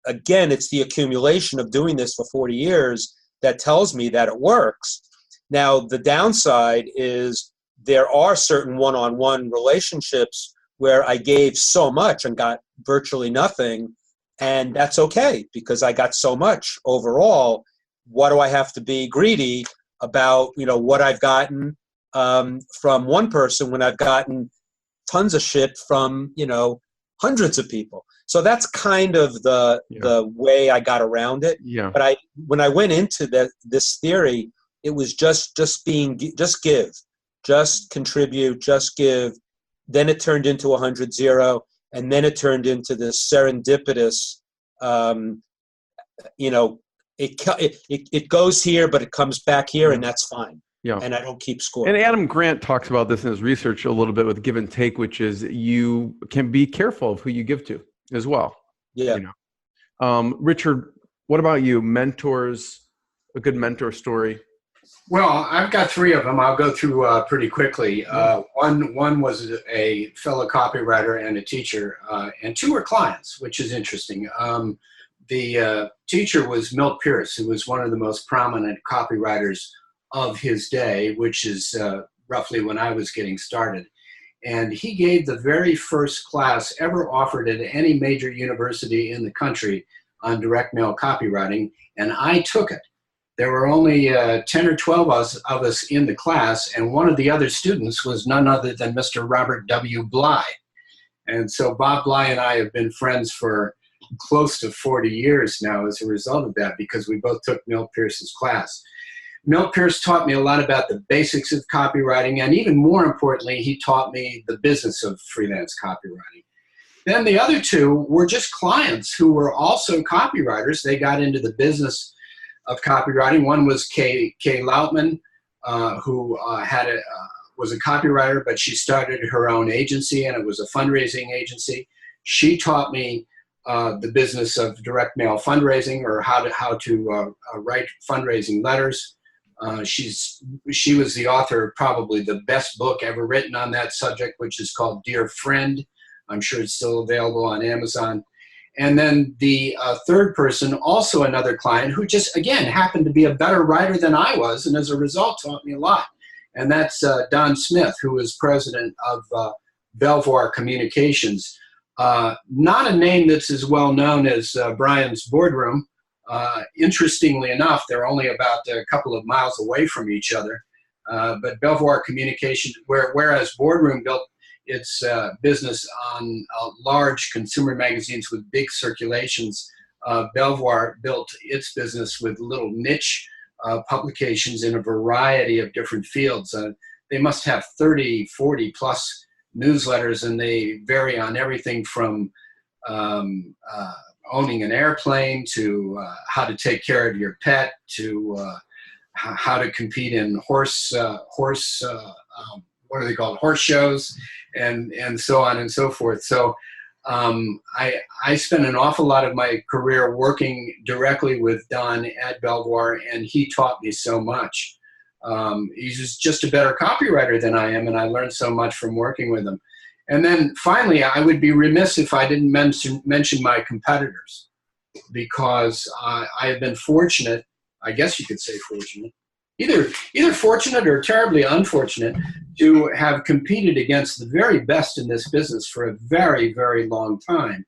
again, it's the accumulation of doing this for 40 years that tells me that it works. Now, the downside is there are certain one-on-one relationships where I gave so much and got virtually nothing, and that's okay because I got so much overall. What do I have to be greedy about, what I've gotten from one person when I've gotten tons of shit from, hundreds of people? So that's kind of the way I got around it. Yeah. But when I went into this theory, it was just give, just contribute, just give. Then it turned into 100-0, and then it turned into this serendipitous. It goes here, but it comes back here, and that's fine. Yeah. And I don't keep score. And Adam Grant talks about this in his research a little bit with give and take, which is you can be careful of who you give to as well. Yeah. Richard, what about you? Mentors, a good mentor story? Well, I've got 3 of them. I'll go through pretty quickly. One was a fellow copywriter and a teacher, and 2 were clients, which is interesting. The teacher was Milt Pierce, who was one of the most prominent copywriters of his day, which is roughly when I was getting started. And he gave the very first class ever offered at any major university in the country on direct mail copywriting, and I took it. There were only 10 or 12 of us in the class, and one of the other students was none other than Mr. Robert W. Bly. And so Bob Bly and I have been friends for close to 40 years now as a result of that, because we both took Milt Pierce's class. Milt Pierce taught me a lot about the basics of copywriting, and even more importantly, he taught me the business of freelance copywriting. Then the other 2 were just clients who were also copywriters. They got into the business of copywriting. One was Kay Lautman, who was a copywriter, but she started her own agency, and it was a fundraising agency. She taught me the business of direct mail fundraising, or how to write fundraising letters. She was the author of probably the best book ever written on that subject, which is called Dear Friend. I'm sure it's still available on Amazon. And then the third person, also another client, who just, again, happened to be a better writer than I was, and as a result taught me a lot. And that's Don Smith, who is president of Belvoir Communications. Not a name that's as well known as Brian's Boardroom. Interestingly enough, they're only about a couple of miles away from each other. But Belvoir Communications, whereas Boardroom built its business on large consumer magazines with big circulations, Belvoir built its business with little niche publications in a variety of different fields. They must have 30, 40 plus newsletters, and they vary on everything from owning an airplane to how to take care of your pet to how to compete in horse what are they called, horse shows, and so on and so forth. So I spent an awful lot of my career working directly with Don at Belvoir, and he taught me so much. He's just a better copywriter than I am, and I learned so much from working with him. And then finally, I would be remiss if I didn't mention my competitors, because I have been fortunate, I guess you could say fortunate, either fortunate or terribly unfortunate to have competed against the very best in this business for a very, very long time,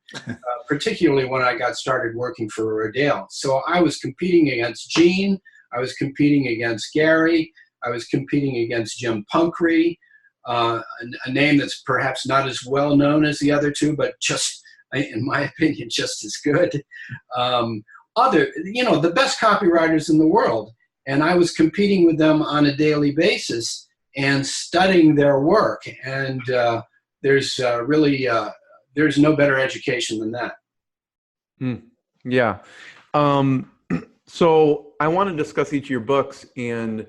particularly when I got started working for Rodale. So I was competing against Gene, I was competing against Gary, I was competing against Jim Punckrey, a name that's perhaps not as well known as the other two, but just, in my opinion, just as good. The best copywriters in the world. And I was competing with them on a daily basis and studying their work. And there's no better education than that. Yeah. So I want to discuss each of your books. And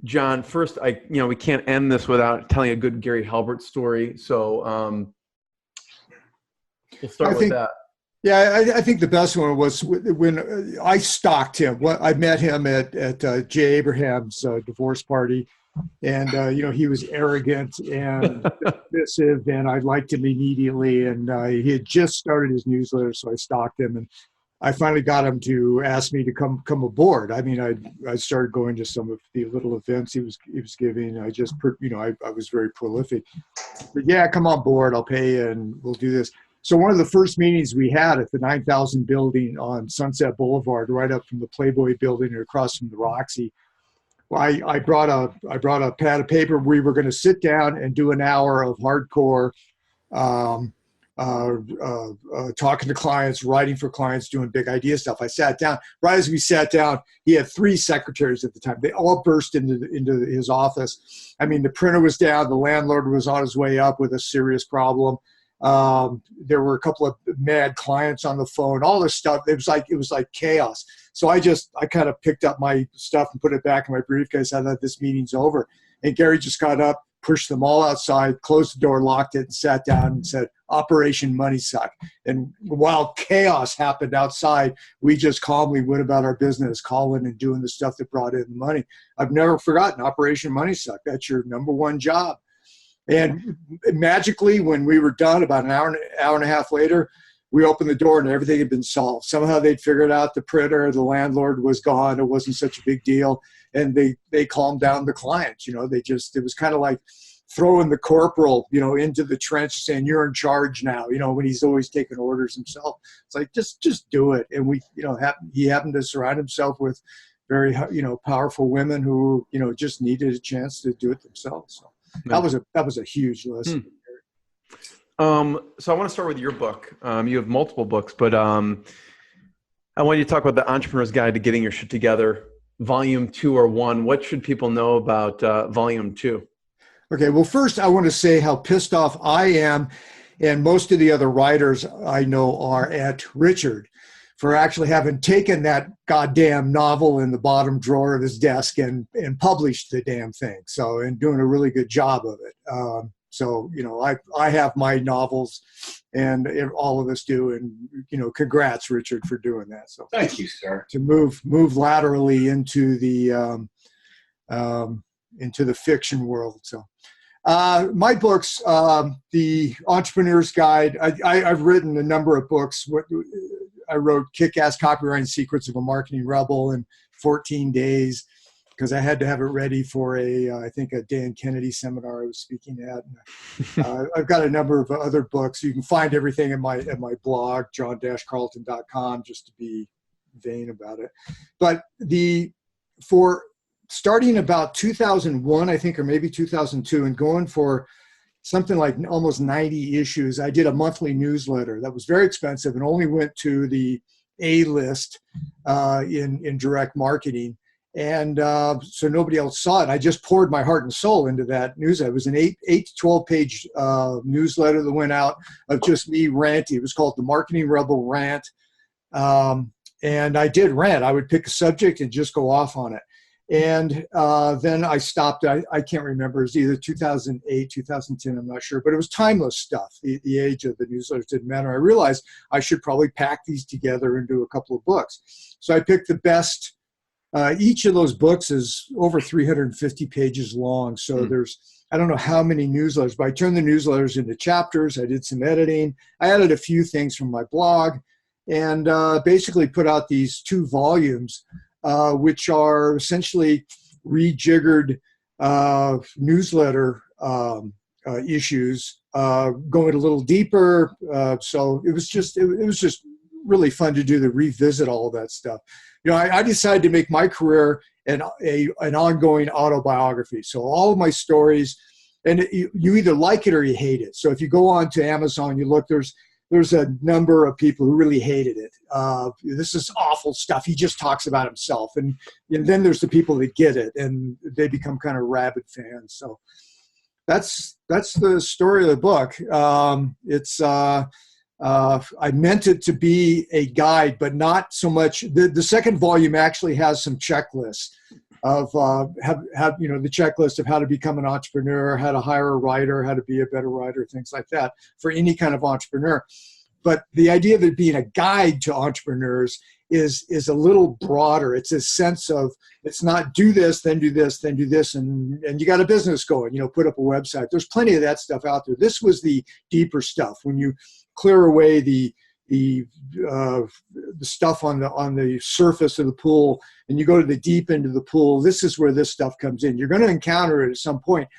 John, first, we can't end this without telling a good Gary Halbert story. So we'll start with that. Yeah, I think the best one was when I stalked him. I met him at Jay Abraham's divorce party, and he was arrogant and dismissive, and I liked him immediately. And he had just started his newsletter, so I stalked him, and I finally got him to ask me to come aboard. I mean, I started going to some of the little events he was giving. I just I was very prolific. But yeah, come on board. I'll pay you, and we'll do this. So one of the first meetings we had at the 9000 building on Sunset Boulevard, right up from the Playboy building and across from the Roxy, I brought a pad of paper. We were going to sit down and do an hour of hardcore talking to clients, writing for clients, doing big idea stuff. I sat down. Right as we sat down, he had 3 secretaries at the time. They all burst into his office. I mean, the printer was down. The landlord was on his way up with a serious problem. There were a couple of mad clients on the phone, all this stuff. It was like chaos. So I kind of picked up my stuff and put it back in my briefcase. I thought this meeting's over. And Gary just got up, pushed them all outside, closed the door, locked it, and sat down and said, Operation Money Suck. And while chaos happened outside, we just calmly went about our business, calling and doing the stuff that brought in the money. I've never forgotten Operation Money Suck. That's your number one job. And magically, when we were done, about an hour and a half later, we opened the door and everything had been solved. Somehow they'd figured out the printer, the landlord was gone. It wasn't such a big deal. And they calmed down the clients. It was kind of like throwing the corporal, into the trench, saying, you're in charge now, when he's always taking orders himself. It's like, just do it. And he happened to surround himself with very, powerful women who, just needed a chance to do it themselves. So. That was a huge lesson. So I want to start with your book. You have multiple books, but I want you to talk about the Entrepreneur's Guide to Getting Your Shit Together, Volume 2 or 1. What should people know about Volume 2? Okay, well, first I want to say how pissed off I am, and most of the other writers I know are at Richard, for actually having taken that goddamn novel in the bottom drawer of his desk and published the damn thing. So, and doing a really good job of it. I have my novels, and all of us do. And, congrats, Richard, for doing that. So thank you, sir. To move laterally into the fiction world. So my books, the Entrepreneur's Guide, I've written a number of books. I wrote Kick-Ass Copywriting Secrets of a Marketing Rebel in 14 days because I had to have it ready for I think a Dan Kennedy seminar I was speaking at. I've got a number of other books. You can find everything at my blog, john-carlton.com, just to be vain about it. But for starting about 2001, I think, or maybe 2002, and going for something like almost 90 issues, I did a monthly newsletter that was very expensive and only went to the A list in direct marketing. And so nobody else saw it. I just poured my heart and soul into that newsletter. It was an 8 to 12 page newsletter that went out of just me ranting. It was called the Marketing Rebel Rant. And I did rant. I would pick a subject and just go off on it. And then I stopped. I can't remember. It was either 2008, 2010. I'm not sure. But it was timeless stuff. The age of the newsletters didn't matter. I realized I should probably pack these together into a couple of books. So I picked the best. Each of those books is over 350 pages long. So there's, I don't know how many newsletters, but I turned the newsletters into chapters. I did some editing. I added a few things from my blog and basically put out these 2 volumes, which are essentially rejiggered newsletter issues, going a little deeper. So it was just really fun to do, to revisit all of that stuff. I decided to make my career an ongoing autobiography. So all of my stories, and you either like it or you hate it. So if you go on to Amazon, you look, there's a number of people who really hated it. This is awful stuff. He just talks about himself. And then there's the people that get it, and they become kind of rabid fans. So that's the story of the book. I meant it to be a guide, but not so much. The second volume actually has some checklists of the checklist of how to become an entrepreneur, how to hire a writer, how to be a better writer, things like that for any kind of entrepreneur. But the idea of it being a guide to entrepreneurs is a little broader. It's a sense of, it's not do this, then do this, then do this, and you got a business going, put up a website. There's plenty of that stuff out there. This was the deeper stuff. When you clear away the stuff on the surface of the pool and you go to the deep end of the pool, this is where this stuff comes in. You're going to encounter it at some point.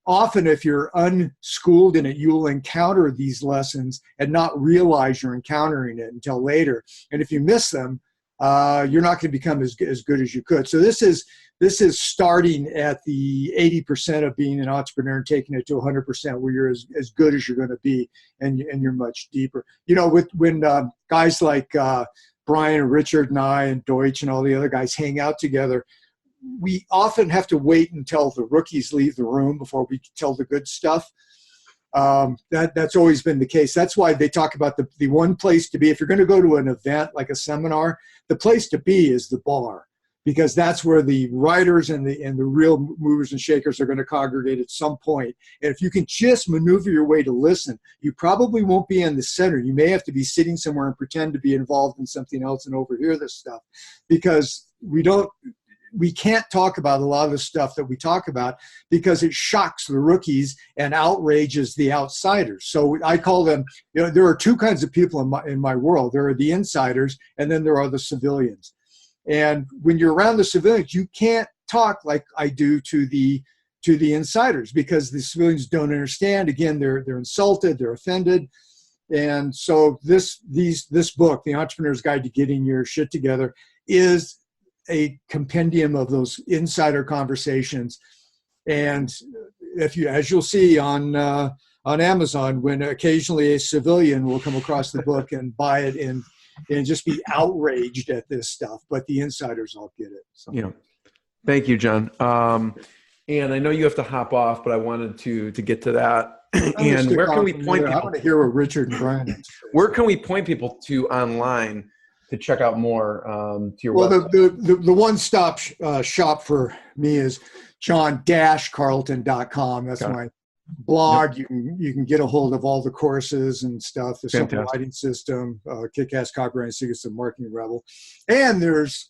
Often, if you're unschooled in it, you will encounter these lessons and not realize you're encountering it until later. And if you miss them, you're not going to become as good as you could. So this is starting at the 80% of being an entrepreneur and taking it to 100%, where you're as good as you're going to be, and you're much deeper. When guys like Brian and Richard and I and Deutsch and all the other guys hang out together, we often have to wait until the rookies leave the room before we tell the good stuff. That's always been the case. That's why they talk about the one place to be. If you're going to go to an event like a seminar, the place to be is the bar, because that's where the writers and the real movers and shakers are going to congregate at some point. And if you can just maneuver your way to listen, you probably won't be in the center. You may have to be sitting somewhere and pretend to be involved in something else and overhear this stuff, because we can't talk about a lot of the stuff that we talk about because it shocks the rookies and outrages the outsiders. So I call them, there are two kinds of people in my world. There are the insiders, and then there are the civilians. And when you're around the civilians, you can't talk like I do to the insiders, because the civilians don't understand. Again, they're insulted, they're offended. And so this book, The Entrepreneur's Guide to Getting Your Shit Together, is a compendium of those insider conversations. And as you'll see on Amazon, when occasionally a civilian will come across the book and buy it and just be outraged at this stuff, but the insiders all get it. So. Yeah. Thank you, John. And I know you have to hop off, but I wanted to get to that. And where can we point people? I want to hear what Richard and Brian have to say. Where can we point people to online to check out more to your website? The one-stop shop for me is john-carlton.com. That's my blog. Yep. You can get a hold of all the courses and stuff, the Simple Writing System, Kick-Ass Copywriting Secrets of Marketing Rebel. And there's,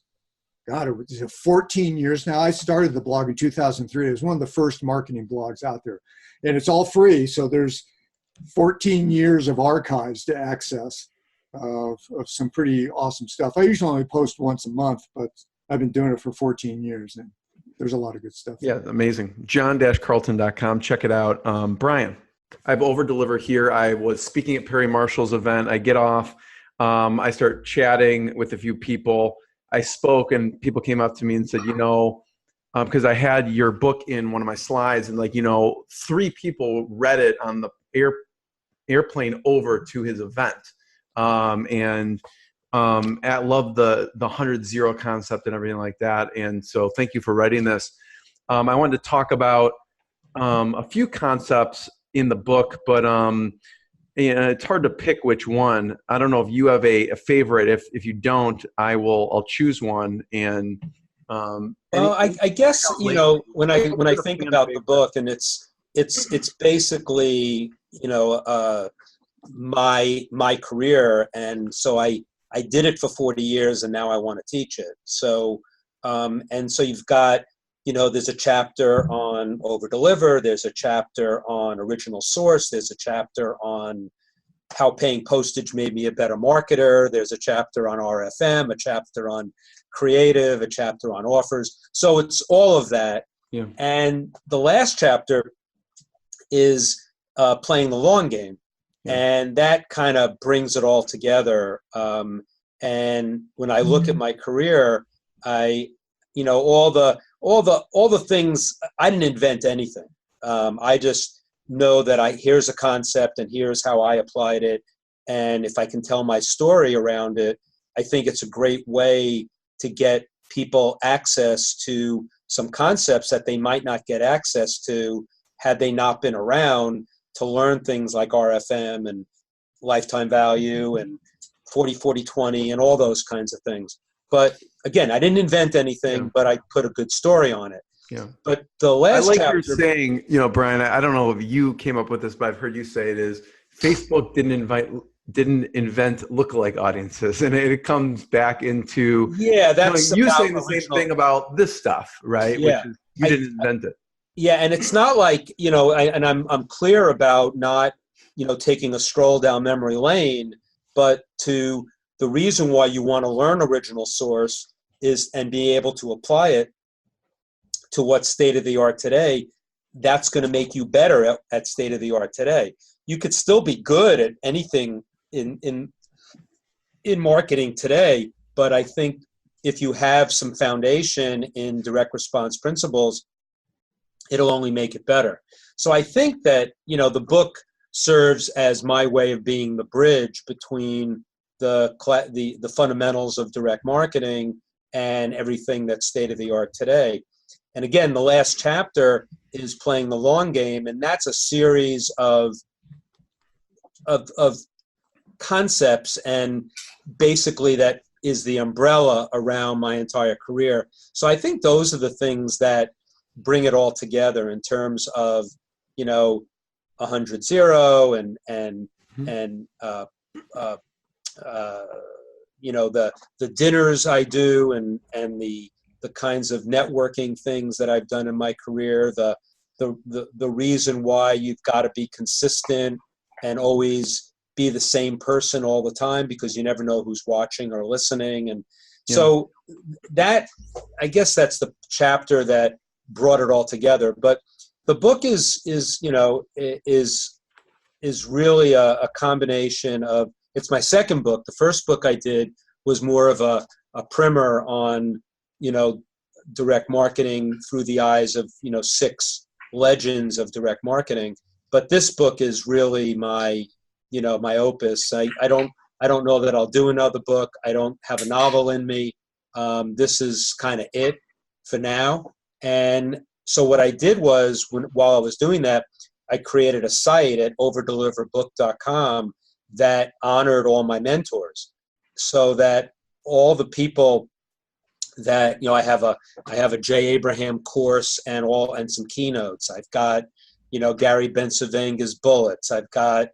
God, it was 14 years now. I started the blog in 2003. It was one of the first marketing blogs out there. And it's all free, so there's 14 years of archives to access. Of some pretty awesome stuff. I usually only post once a month, but I've been doing it for 14 years, and there's a lot of good stuff. Yeah, amazing. john-carlton.com. Check it out. Brian, I've over-delivered here. I was speaking at Perry Marshall's event. I get off. I start chatting with a few people. I spoke, and people came up to me and said, because I had your book in one of my slides, and 3 people read it on the airplane over to his event. And I love the 100-0 concept and everything like that. And so thank you for writing this. I wanted to talk about a few concepts in the book, but it's hard to pick which one. I don't know if you have a favorite. If you don't, I'll choose one. And I guess when I think about the book, and it's basically my career, and so I did it for 40 years, and now I want to teach it. So so you've got there's a chapter on over deliver, there's a chapter on original source, there's a chapter on how paying postage made me a better marketer, there's a chapter on RFM, a chapter on creative, a chapter on offers. So it's all of that. Yeah. And the last chapter is playing the long game. Yeah. And that kind of brings it all together. And when I look at my career, all the things, I didn't invent anything. I just know that here's a concept and here's how I applied it. And if I can tell my story around it, I think it's a great way to get people access to some concepts that they might not get access to had they not been around to learn things like RFM and lifetime value and 40-40-20 and all those kinds of things. But again, I didn't invent anything, but I put a good story on it. Yeah. But the last I like chapter, you're saying, Brian, I don't know if you came up with this, but I've heard you say it is Facebook didn't invent lookalike audiences, and it comes back into that's you saying the same thing about this stuff, right? Yeah, which is, you didn't invent it. Yeah, and it's not like I'm clear about not taking a stroll down memory lane, but the reason why you want to learn original source is and be able to apply it to what's state of the art today. That's going to make you better at state of the art today. You could still be good at anything in marketing today, but I think if you have some foundation in direct response principles, it'll only make it better. So I think that the book serves as my way of being the bridge between the fundamentals of direct marketing and everything that's state of the art today. And again, the last chapter is playing the long game, and that's a series of concepts, and basically that is the umbrella around my entire career. So I think those are the things that bring it all together in terms of 100-0 and the dinners I do and the kinds of networking things that I've done in my career, the reason why you've got to be consistent and always be the same person all the time, because you never know who's watching or listening. And so that, I guess that's the chapter that brought it all together. But the book is really a combination of, it's my second book. The first book I did was more of a primer on, direct marketing through the eyes of, 6 legends of direct marketing. But this book is really my opus. I don't know that I'll do another book. I don't have a novel in me. This is kind of it for now. And so what I did was, while I was doing that, I created a site at overdeliverbook.com that honored all my mentors, so that all the people that I have a Jay Abraham course and some keynotes. I've got Gary Bensavenga's bullets. I've got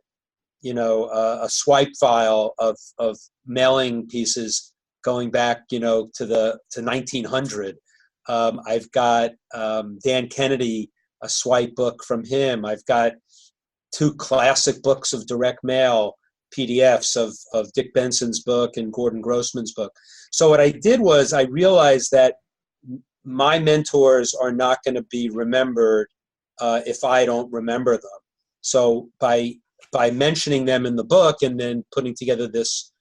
a swipe file of mailing pieces going back to 1900. I've got Dan Kennedy, a swipe book from him. I've got 2 classic books of direct mail PDFs of Dick Benson's book and Gordon Grossman's book. So what I did was I realized that my mentors are not going to be remembered if I don't remember them. So by mentioning them in the book and then putting together this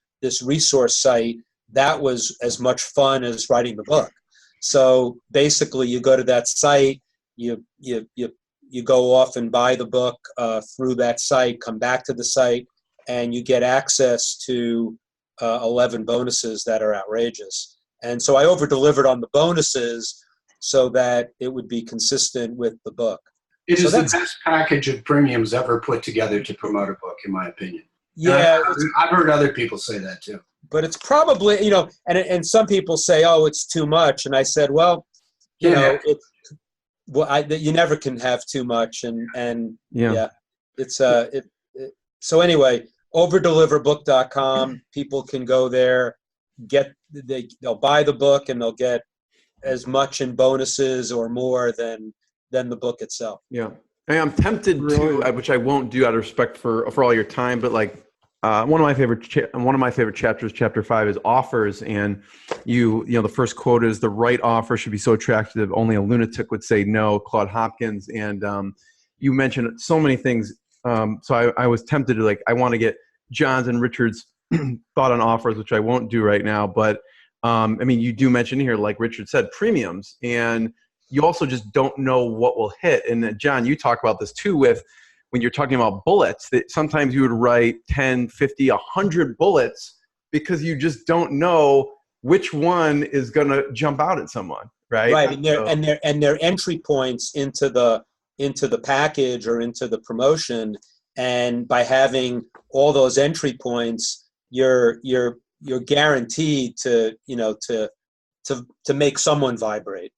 resource site, that was as much fun as writing the book. So basically, you go to that site, you go off and buy the book through that site, come back to the site, and you get access to 11 bonuses that are outrageous. And so I over-delivered on the bonuses so that it would be consistent with the book. It is the best package of premiums ever put together to promote a book, in my opinion. Yeah. I've heard other people say that too. But it's probably, and some people say, oh, it's too much. And I said, well, you never can have too much. So anyway, overdeliverbook.com, people can go there, they'll buy the book and they'll get as much in bonuses or more than the book itself. Yeah. And I'm tempted to, which I won't do out of respect for all your time, but like one of my favorite chapters, chapter 5, is offers, and you know the first quote is, "The right offer should be so attractive only a lunatic would say no." Claude Hopkins, and you mentioned so many things. So I was tempted to I want to get John's and Richard's thought on offers, which I won't do right now. But I mean, you do mention here, like Richard said, premiums, and you also just don't know what will hit. And John, you talk about this too with when you're talking about bullets, that sometimes you would write 10, 50, 100 bullets because you just don't know which one is going to jump out at someone, right? Right, and their entry points into the package or into the promotion, and by having all those entry points, you're guaranteed to make someone vibrate.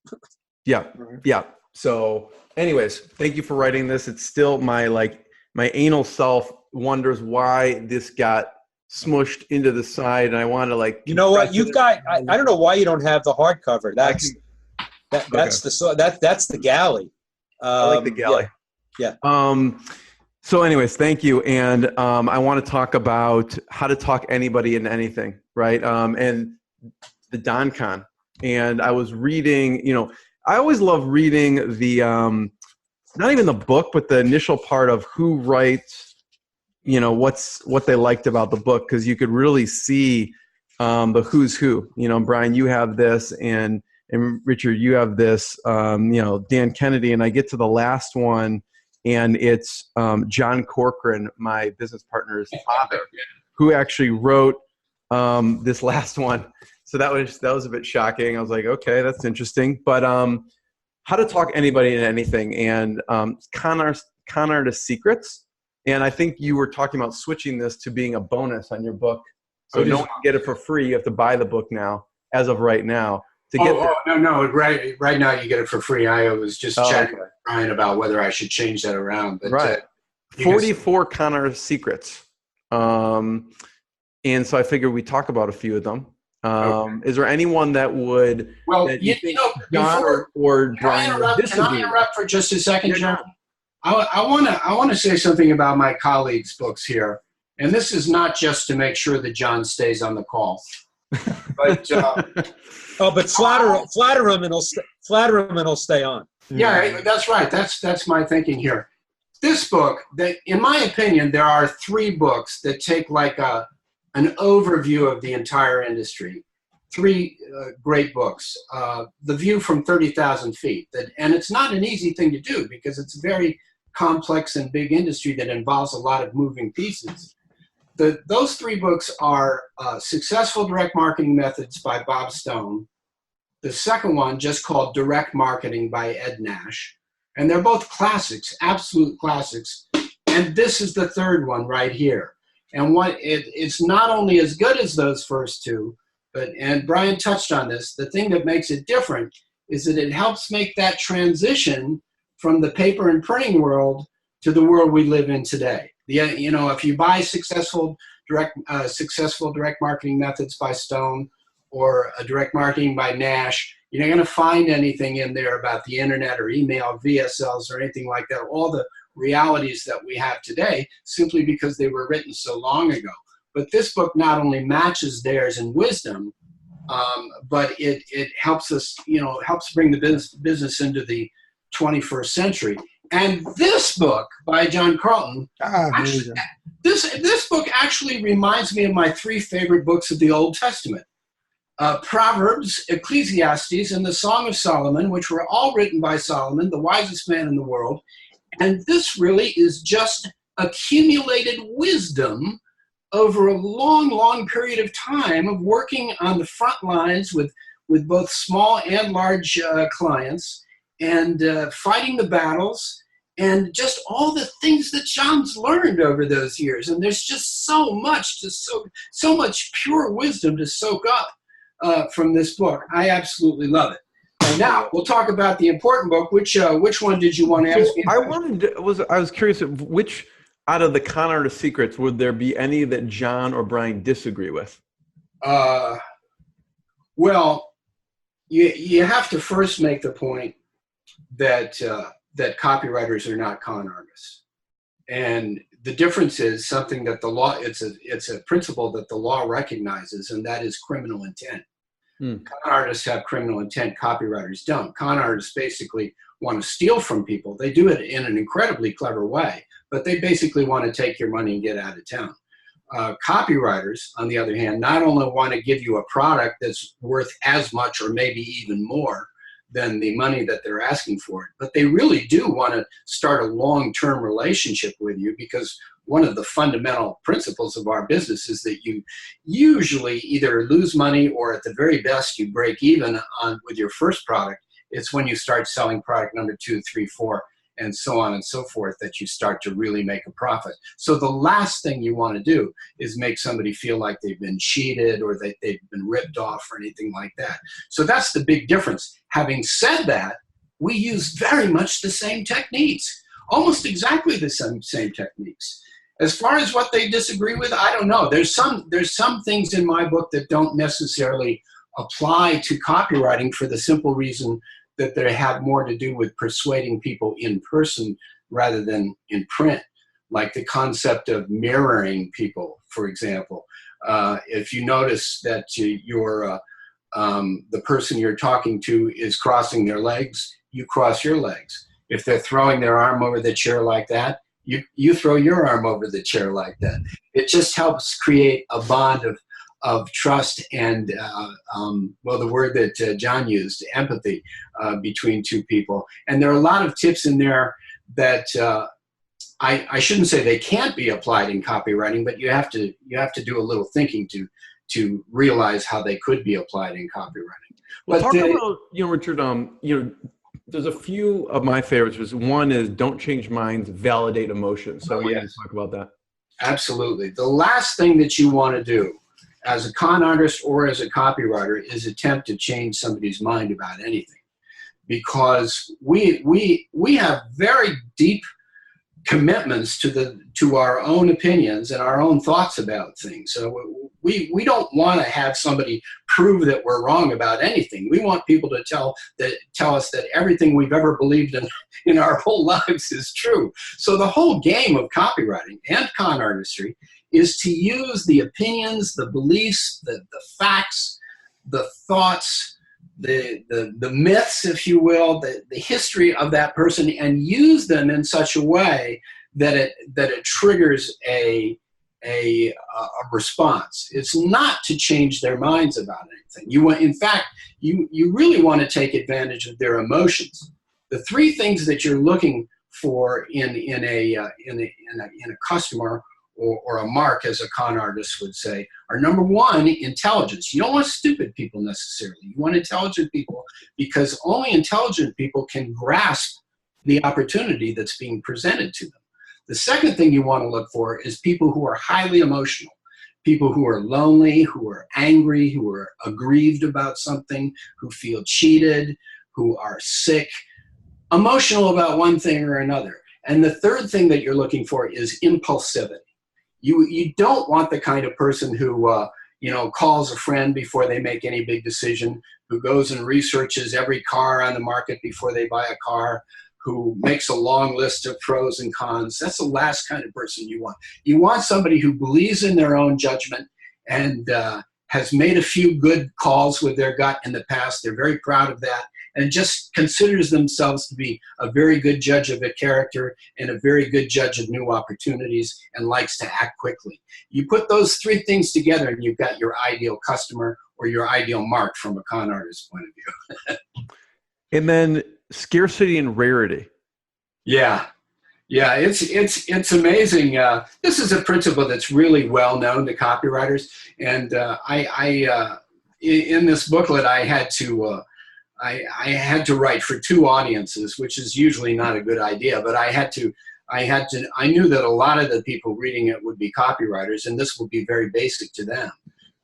Yeah. So anyways, thank you for writing this. It's still my anal self wonders why this got smushed into the side, and I want to you know what you've got. I don't know why you don't have the hardcover. That's the galley. I like the galley. Yeah. So anyways, thank you. And I want to talk about how to talk anybody into anything, right? And the DonCon. And I was reading, I always love reading the, not even the book, but the initial part of who writes, what they liked about the book, because you could really see the who's who. Brian, you have this, and Richard, you have this, Dan Kennedy, and I get to the last one, and it's John Corcoran, my business partner's father, who actually wrote this last one. So that was a bit shocking. I was like, okay, that's interesting. But how to talk anybody into anything, and con artist secrets. And I think you were talking about switching this to being a bonus on your book. So no one can get it for free. You have to buy the book now, as of right now. No. Right now you get it for free. I was just chatting with Brian about whether I should change that around. But, right. 44 con artist secrets. And so I figured we'd talk about a few of them. Okay. Is there anyone that would? Well, that before or Brian can I interrupt for just a second, John? I want to say something about my colleagues' books here, and this is not just to make sure that John stays on the call, but but flatter him and he'll stay on. Yeah, that's right. That's my thinking here. This book, in my opinion, there are 3 books that take an overview of the entire industry. 3 great books. The View from 30,000 Feet. And it's not an easy thing to do because it's a very complex and big industry that involves a lot of moving pieces. Those 3 books are Successful Direct Marketing Methods by Bob Stone. The second one just called Direct Marketing by Ed Nash. And they're both classics, absolute classics. And this is the third one right here. And it's not only as good as those first 2, and Brian touched on this, the thing that makes it different is that it helps make that transition from the paper and printing world to the world we live in today. If you buy Successful Direct Marketing Methods by Stone or Direct Marketing by Nash, you're not going to find anything in there about the internet or email, VSLs, or anything like that. All the realities that we have today, simply because they were written so long ago. But this book not only matches theirs in wisdom, but it helps us, helps bring the business into the 21st century. And this book by John Carlton, this book actually reminds me of my 3 favorite books of the Old Testament. Proverbs, Ecclesiastes, and the Song of Solomon, which were all written by Solomon, the wisest man in the world. And this really is just accumulated wisdom over a long, long period of time of working on the front lines with both small and large clients, and fighting the battles, and just all the things that John's learned over those years. And there's just so much pure wisdom to soak up from this book. I absolutely love it. And now we'll talk about the important book. Which one did you want to ask me? I was curious, which out of the con artist secrets would there be any that John or Brian disagree with? Well, you have to first make the point that copywriters are not con artists, and the difference is something that the law, it's a principle that the law recognizes, and that is criminal intent. Con artists have criminal intent, copywriters don't. Con artists basically want to steal from people. They do it in an incredibly clever way, but they basically want to take your money and get out of town. Copywriters, on the other hand, not only want to give you a product that's worth as much or maybe even more than the money that they're asking for it, but they really do want to start a long-term relationship with you, because one of the fundamental principles of our business is that you usually either lose money or at the very best you break even on with your first product. It's when you start selling product number 2, 3, 4, and so on and so forth that you start to really make a profit. So the last thing you want to do is make somebody feel like they've been cheated or that they've been ripped off or anything like that. So that's the big difference. Having said that, we use very much the same techniques, almost exactly the same techniques. As far as what they disagree with, I don't know. There's some things in my book that don't necessarily apply to copywriting for the simple reason that they have more to do with persuading people in person rather than in print, like the concept of mirroring people, for example. If you notice that the person you're talking to is crossing their legs, you cross your legs. If they're throwing their arm over the chair like that, you throw your arm over the chair like that. It just helps create a bond of trust and, well, the word that John used, empathy, between two people. And there are a lot of tips in there that I shouldn't say they can't be applied in copywriting, but you have to do a little thinking to realize how they could be applied in copywriting. Well, but talk about, Richard, there's a few of my favorites. One is don't change minds, validate emotions. So I want you to talk about that. Absolutely. The last thing that you want to do as a con artist or as a copywriter is attempt to change somebody's mind about anything, because we have very deep commitments to our own opinions and our own thoughts about things. So we don't want to have somebody prove that we're wrong about anything. We want people to tell us that everything we've ever believed in our whole lives is true. So the whole game of copywriting and con artistry is to use the opinions, the beliefs, the facts, the thoughts, the myths, if you will, the history of that person, and use them in such a way that it triggers a response. It's not to change their minds about anything. You really want to take advantage of their emotions. The three things that you're looking for in a customer or a mark, as a con artist would say, are number one, intelligence. You don't want stupid people necessarily. You want intelligent people, because only intelligent people can grasp the opportunity that's being presented to them. The second thing you want to look for is people who are highly emotional, people who are lonely, who are angry, who are aggrieved about something, who feel cheated, who are sick, emotional about one thing or another. And the third thing that you're looking for is impulsivity. You don't want the kind of person who calls a friend before they make any big decision, who goes and researches every car on the market before they buy a car, who makes a long list of pros and cons. That's the last kind of person you want. You want somebody who believes in their own judgment and has made a few good calls with their gut in the past. They're very proud of that, and just considers themselves to be a very good judge of a character and a very good judge of new opportunities, and likes to act quickly. You put those three things together and you've got your ideal customer or your ideal mark from a con artist's point of view. And then scarcity and rarity. Yeah, it's amazing. This is a principle that's really well known to copywriters, and in this booklet I had to write for two audiences, which is usually not a good idea, but I knew that a lot of the people reading it would be copywriters, and this would be very basic to them.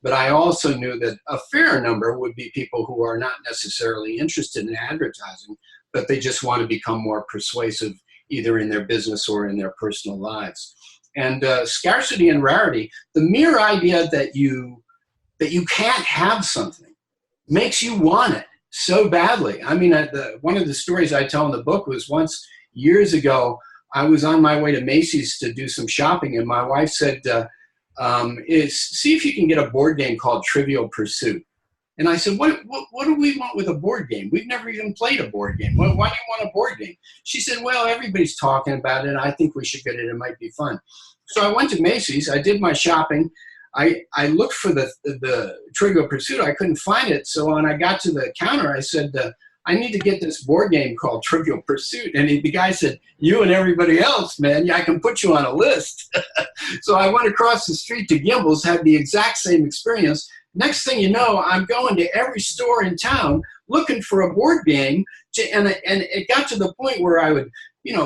But I also knew that a fair number would be people who are not necessarily interested in advertising, but they just want to become more persuasive either in their business or in their personal lives. And scarcity and rarity, the mere idea that you can't have something makes you want it so badly. I mean, one of the stories I tell in the book was once years ago, I was on my way to Macy's to do some shopping, and my wife said, see if you can get a board game called Trivial Pursuit. And I said, what do we want with a board game? We've never even played a board game. Why do you want a board game? She said, well, everybody's talking about it, and I think we should get it. It might be fun. So I went to Macy's. I did my shopping. I looked for the Trivial Pursuit. I couldn't find it. So when I got to the counter, I said, I need to get this board game called Trivial Pursuit. And the guy said, you and everybody else, man, I can put you on a list. So I went across the street to Gimbel's, had the exact same experience. Next thing you know, I'm going to every store in town looking for a board game. And it got to the point where I would,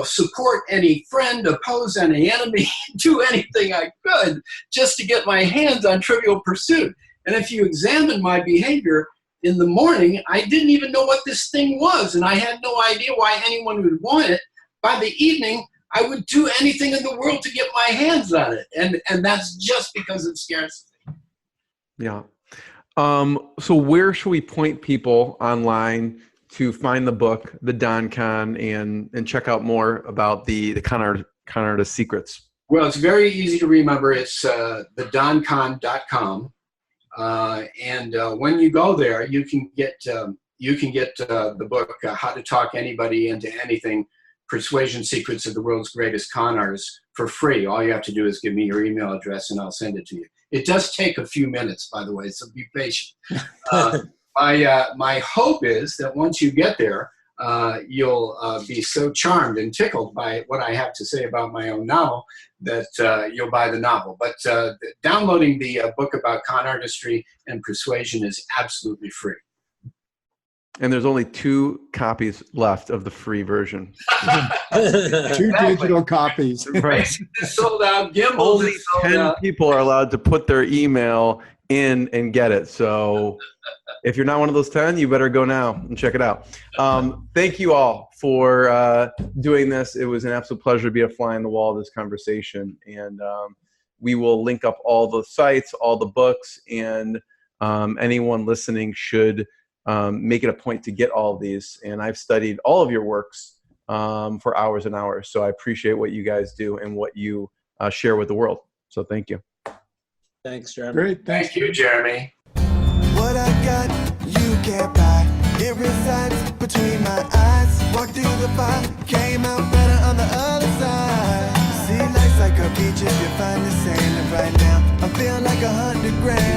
support any friend, oppose any enemy, do anything I could just to get my hands on Trivial Pursuit. And if you examine my behavior, in the morning, I didn't even know what this thing was, and I had no idea why anyone would want it. By the evening, I would do anything in the world to get my hands on it, and that's just because of scarcity. Yeah. So where should we point people online to find the book, The Don Con, and check out more about the con artist secrets? Well, it's very easy to remember. It's thedoncon.com. And when you go there, you can get the book, How to Talk Anybody into Anything, Persuasion Secrets of the World's Greatest Con Artists, for free. All you have to do is give me your email address and I'll send it to you. It does take a few minutes, by the way, so be patient. My hope is that once you get there, you'll be so charmed and tickled by what I have to say about my own novel that you'll buy the novel. But downloading the book about con artistry and persuasion is absolutely free. And there's only 2 copies left of the free version. 2 digital copies. Right. It's sold out. Gimbal Only is sold 10 out. people are allowed to put their email in and get it. So if you're not one of those 10, you better go now and check it out. Thank you all for doing this. It was an absolute pleasure to be a fly on the wall of this conversation. And we will link up all the sites, all the books, and anyone listening should make it a point to get all of these. And I've studied all of your works for hours and hours. So I appreciate what you guys do and what you share with the world. So thank you. Thanks, Jeremy. Great. Thank you, Jeremy. What I got, you can't buy. It resides between my eyes. Walked through the fire, came out better on the other side. See, life's like a beach if you find the sand. And right now, I feel like 100 grand.